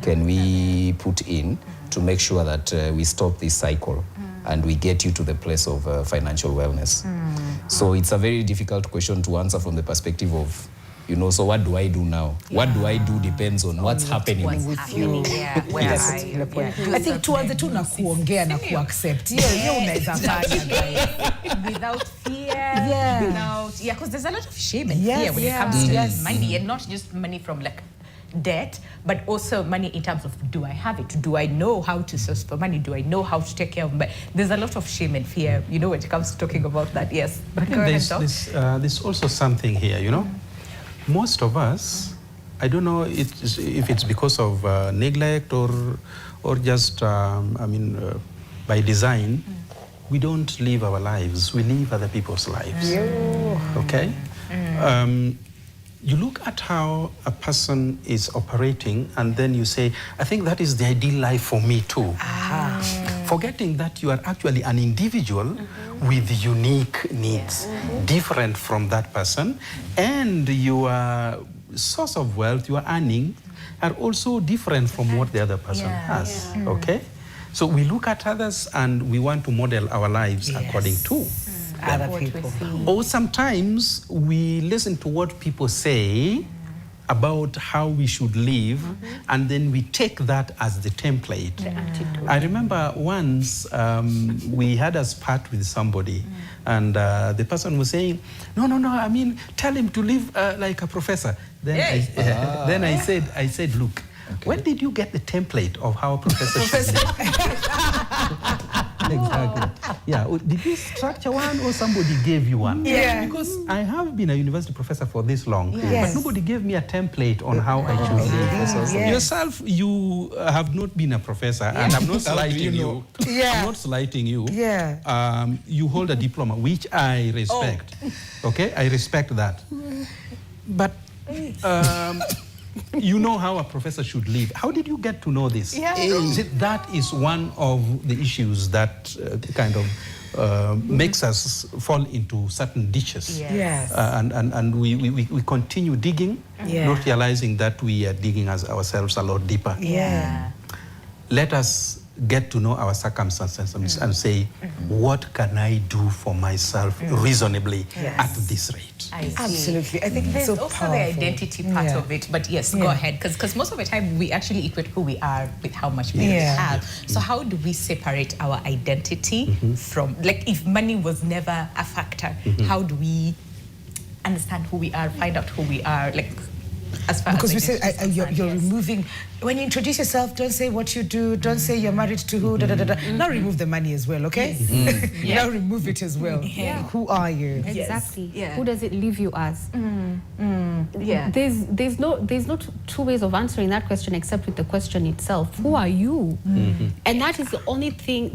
can we put in to make sure that we stop this cycle and we get you to the place of financial wellness? So it's a very difficult question to answer from the perspective of, you know, so what do I do now? What do I do depends on what's happening with you. Yeah. Where Yes. are you? Yeah. I think tuanze tu na kuongea na kuaccept. Hiyo unaweza fanya guys. Without fear, Yeah. without, yeah, because there's a lot of shame and Yes, fear when yeah. it comes to Yes. money, and not just money from like debt, but also money in terms of, do I have it? Do I know how to source for money? Do I know how to take care of money? There's a lot of shame and fear, you know, when it comes to talking about that. Yes, but go ahead, Doc. There's also something here, you know. Most of us, I don't know if it's because of neglect or just, by design, we don't live our lives. We live other people's lives. Okay? You look at how a person is operating and then you say, I think that is the ideal life for me too. Forgetting that you are actually an individual with unique needs, different from that person, and your source of wealth, your earning, are also different from what the other person has. Okay? So we look at others and we want to model our lives according to Other people. or sometimes we listen to what people say about how we should live, and then we take that as the template. I remember once we had a spat with somebody, and the person was saying, no, I mean, tell him to live like a professor. Then, then I said, look, when did you get the template of how a professor should live? Exactly. Yeah. Did you structure one or somebody gave you one? Yeah. Because I have been a university professor for this long, Yes. but nobody gave me a template on how I should live. Yes. Yourself, you have not been a professor, and I'm not slighting you. Yeah. I'm not slighting you. Yeah. You hold a diploma, which I respect. Okay, I respect that. But you know how a professor should live. How did you get to know this? Yeah. That is one of the issues that kind of makes us fall into certain ditches. Yes. And we continue digging, not realizing that we are digging ourselves a lot deeper. Yeah. Let us get to know our circumstances and say, what can I do for myself reasonably at this rate? I see. Absolutely. I think it's There's so also powerful. the identity part of it, but yes, go ahead, because most of the time we actually equate who we are with how much money we have. So how do we separate our identity from, like, if money was never a factor, how do we understand who we are, find out who we are, like, as far Because as we say identity is you're concerned, removing, when you introduce yourself, don't say what you do, don't say you're married to who, Now remove the money as well, okay? Now remove it as well. Who are you? Exactly. Yeah. Who does it leave you as? Yeah. There's no two ways of answering that question except with the question itself. Who are you? And that is the only thing.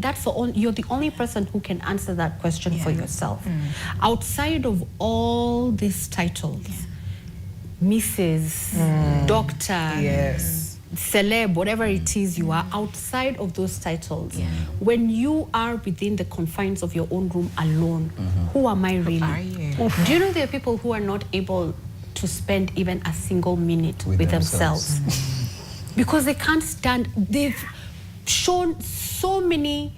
You're the only person who can answer that question for yourself. Outside of all these titles, Mrs., Doctor, celeb, whatever it is you are, outside of those titles, when you are within the confines of your own room alone, who am I really? Who are you? Do you know there are people who are not able to spend even a single minute with themselves. Because they can't stand, they've shown so many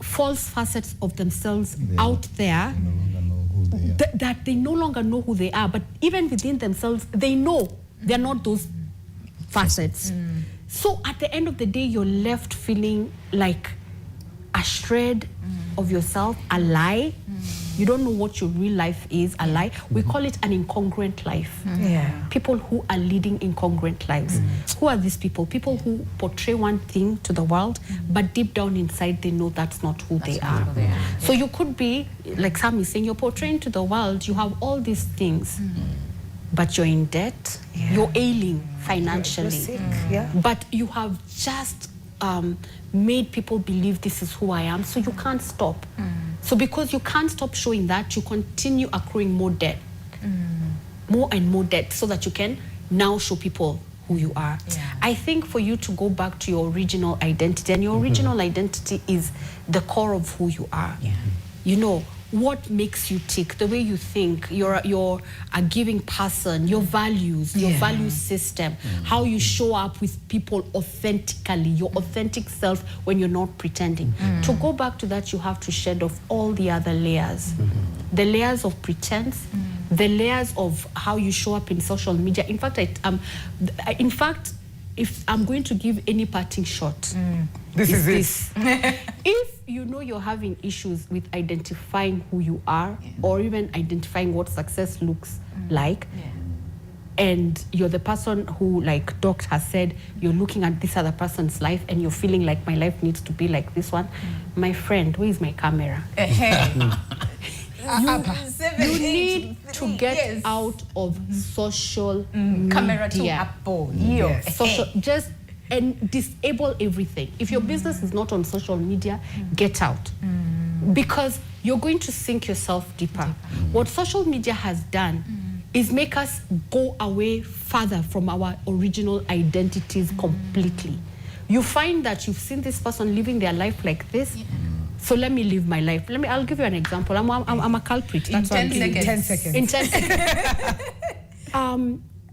false facets of themselves out there that they no longer know who they are. But even within themselves, they know they're not those facets. So at the end of the day, you're left feeling like a shred of yourself, a lie. You don't know what your real life is, a lie. We call it an incongruent life. People who are leading incongruent lives. Who are these people? People who portray one thing to the world, but deep down inside, they know that's not who they are. So you could be, like Sam is saying, you're portraying to the world, you have all these things, but you're in debt, you're ailing financially. You're sick, but you have just made people believe this is who I am, so you can't stop. So because you can't stop showing that, you continue accruing more debt, more and more debt, so that you can now show people who you are. I think for you to go back to your original identity, and your original identity is the core of who you are. You know, what makes you tick, the way you think, you're a giving person, your values, your value system, how you show up with people authentically, your authentic self when you're not pretending. To go back to that, you have to shed off all the other layers. The layers of pretense, the layers of how you show up in social media. In fact, if I'm going to give any parting shot, this is it. If you know you're having issues with identifying who you are, or even identifying what success looks like, and you're the person who, like Doc has said, you're looking at this other person's life and you're feeling like my life needs to be like this one, my friend, where is my camera? You need to get out of social media. Social, just and disable everything. If your business is not on social media, get out. Because you're going to sink yourself deeper. What social media has done is make us go away further from our original identities completely. You find that you've seen this person living their life like this, so let me live my life. I'll give you an example. I'm a culprit. That's in 10 seconds. In 10 seconds.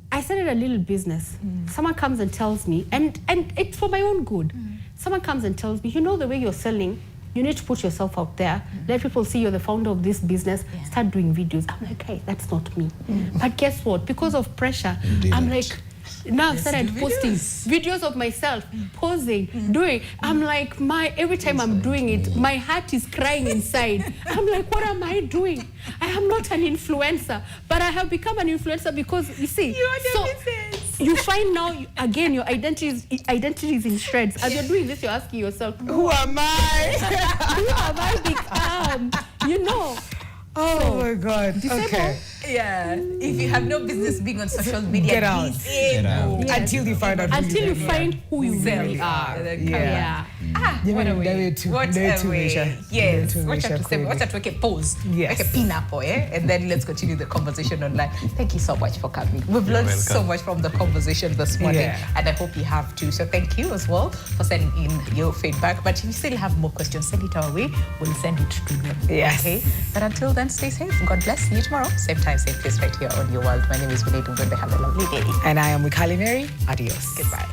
I started a little business. Someone comes and tells me, and it's for my own good. Someone comes and tells me, you know, the way you're selling, you need to put yourself out there. Let people see you're the founder of this business. Start doing videos. I'm like, hey, that's not me. But guess what? Because of pressure, I'm like, now I've started posting videos of myself, posing, doing. I'm like, every time I'm doing it, my heart is crying inside. I'm like, what am I doing? I am not an influencer, but I have become an influencer because, you see, you find now, again, your identity is in shreds. As you're doing this, you're asking yourself, who am I? Who have I become? You know. Oh my God. Okay. If you have no business being on social media, get out. Yes. Until you find out. Until you find who you really are. What a way. What a way. Yes. Watch out to take a pause. Like a pin up, and then let's continue the conversation online. Thank you so much for coming. We've learned so much from the conversation this morning, and I hope you have too. So thank you as well for sending in your feedback. But if you still have more questions, send it our way. We'll send it to them. Yes. Okay. But until then, stay safe. God bless. See you tomorrow. Same time, same place, right here on Your World. My name is Vinay Dungunde. Have a lovely day. And I am Wikali Mary. Adios. Goodbye.